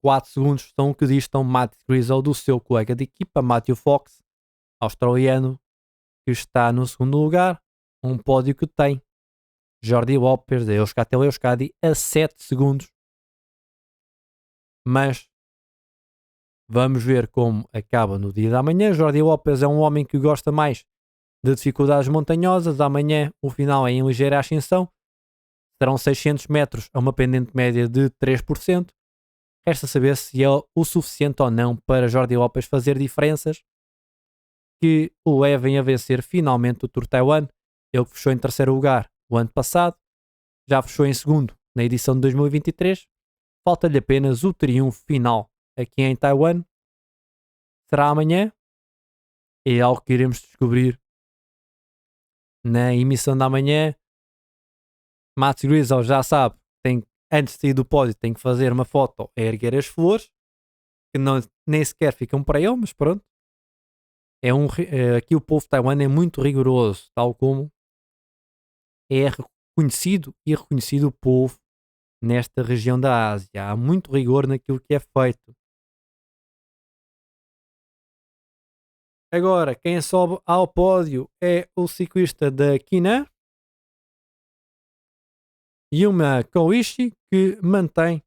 4 segundos são o que distam Matt Grisel do seu colega de equipa, Matthew Fox, australiano, que está no segundo lugar. Um pódio que tem Jordi Lopes da Euskatel Euskadi a 7 segundos. Mas vamos ver como acaba no dia da manhã. Jordi Lopes é um homem que gosta mais de dificuldades montanhosas. Amanhã o final é em ligeira ascensão. Serão 600 metros a uma pendente média de 3%. Resta saber se é o suficiente ou não para Jordi Lopes fazer diferenças que o levem a vencer finalmente o Tour Taiwan. Ele que fechou em terceiro lugar o ano passado, já fechou em segundo na edição de 2023. Falta-lhe apenas o triunfo final aqui em Taiwan. Será amanhã? É algo que iremos descobrir na emissão da manhã. Matt Grisel já sabe, antes de sair do pódio tem que fazer uma foto a erguer as flores, que nem sequer ficam para ele, mas pronto. Aqui o povo taiwan é muito rigoroso, tal como é reconhecido e reconhecido o povo nesta região da Ásia. Há muito rigor naquilo que é feito. Agora, quem sobe ao pódio é o ciclista da Quina, Yuma Koichi, que mantém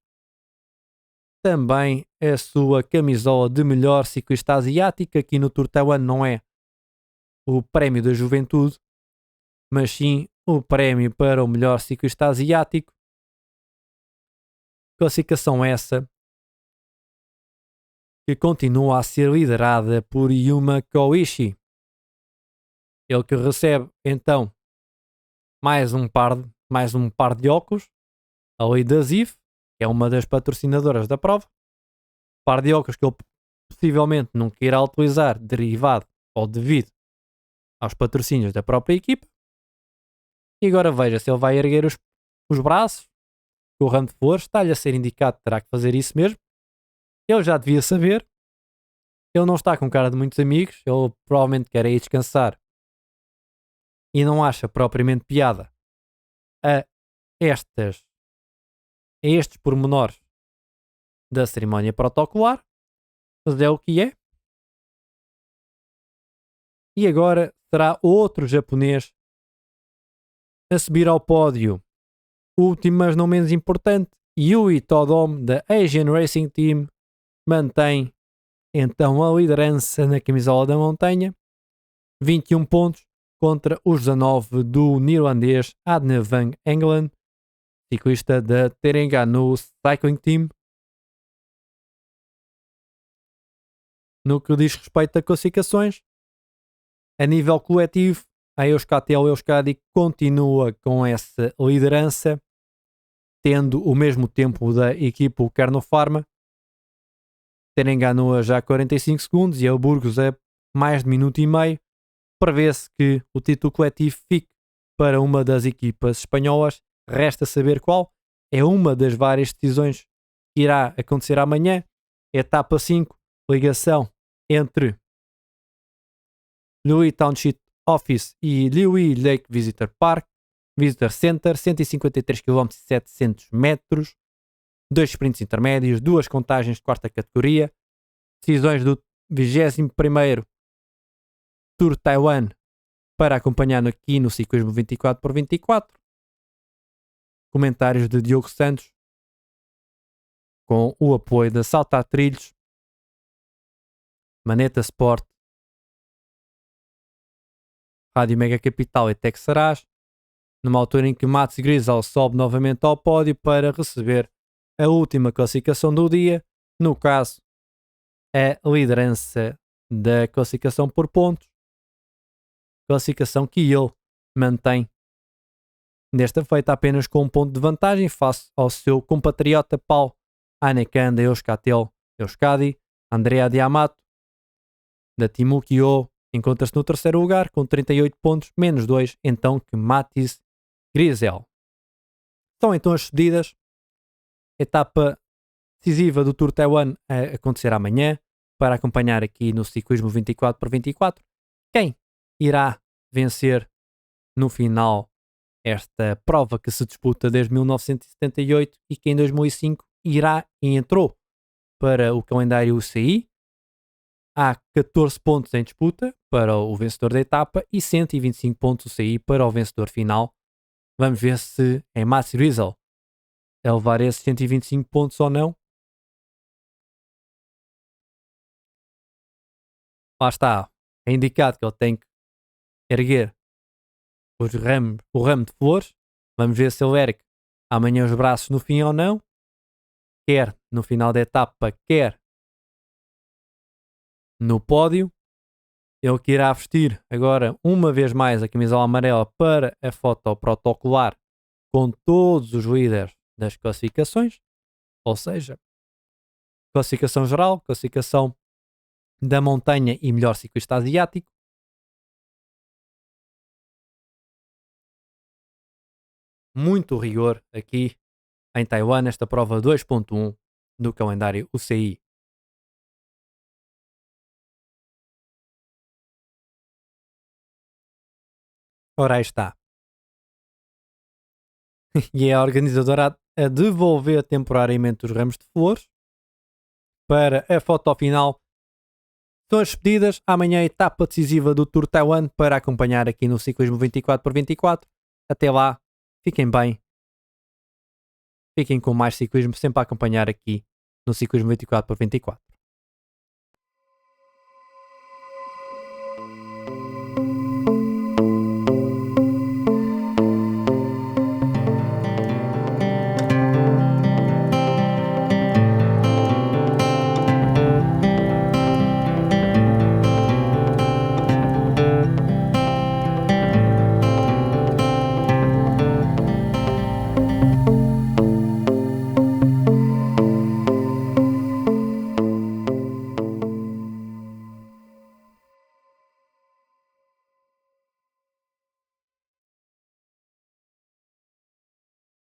também a sua camisola de melhor ciclista asiático. Aqui no Tour Taiwan não é o prémio da juventude, mas sim o prémio para o melhor ciclista asiático. Classificação essa que continua a ser liderada por Yuma Koichi. Ele que recebe então mais um par de óculos ali da Ziv, que é uma das patrocinadoras da prova. Par de óculos que ele possivelmente não queira utilizar derivado ou devido aos patrocínios da própria equipa. E agora veja se ele vai erguer os braços. O ramo de flores está-lhe a ser indicado que terá que fazer isso mesmo. Ele já devia saber. Ele não está com cara de muitos amigos. Ele provavelmente quer ir descansar. E não acha propriamente piada a estes pormenores da cerimónia protocolar. Mas é o que é. E agora será outro japonês a subir ao pódio. Último, mas não menos importante, Yui Todom, da Asian Racing Team, mantém então a liderança na camisola da montanha. 21 pontos contra os 19 do neerlandês Adne van Engelen, ciclista da Terengganu Cycling Team. No que diz respeito a classificações, a nível coletivo, a Euskatel Euskadi continua com essa liderança, tendo o mesmo tempo da equipa Kernel Pharma. Terengganu já 45 segundos e a Burgos a mais de minuto e meio. Prevê-se que o título coletivo fique para uma das equipas espanholas. Resta saber qual. É uma das várias decisões que irá acontecer amanhã. Etapa 5, ligação entre Liui Township Office e Liui Lake Visitor Center, 153 km e 700 metros, 2 sprints intermédios, 2 contagens de quarta categoria, decisões do 21º Tour Taiwan para acompanhar aqui no ciclismo 24x24. comentários de Diogo Santos, com o apoio da Saltar Trilhos, Maneta Sport, Rádio Mega Capital e Texarás, numa altura em que Mats Grisel sobe novamente ao pódio para receber a última classificação do dia, no caso, a liderança da classificação por pontos, classificação que ele mantém nesta feita apenas com um ponto de vantagem face ao seu compatriota Paul Anekan da Euskaltel Euskadi. Andrea Diamato da Team Kyo encontra-se no terceiro lugar com 38 pontos, menos 2 então que Mats Grisel. São então as subidas. Etapa decisiva do Tour Taiwan a acontecer amanhã, para acompanhar aqui no ciclismo 24x24. Quem irá vencer no final esta prova que se disputa desde 1978 e que em 2005 irá e entrou para o calendário UCI. Há 14 pontos em disputa para o vencedor da etapa e 125 pontos UCI para o vencedor final. Vamos ver se é Mats Grisel a levar esses 125 pontos ou não. Lá está, é indicado que ele tem que erguer o ramo de flores. Vamos ver se ele ergue amanhã os braços no fim ou não, quer no final da etapa, quer no pódio. Ele que irá vestir agora uma vez mais a camisola amarela para a foto protocolar com todos os líderes das classificações, ou seja, classificação geral, classificação da montanha e melhor ciclista asiático. Muito rigor aqui em Taiwan, esta prova 2.1 do calendário UCI. Ora, aí está. E é a organizadora a devolver temporariamente os ramos de flores para a foto final. São as despedidas. Amanhã, etapa decisiva do Tour Taiwan para acompanhar aqui no ciclismo 24x24. Até lá, fiquem bem. Fiquem com mais ciclismo, sempre a acompanhar aqui no ciclismo 24x24.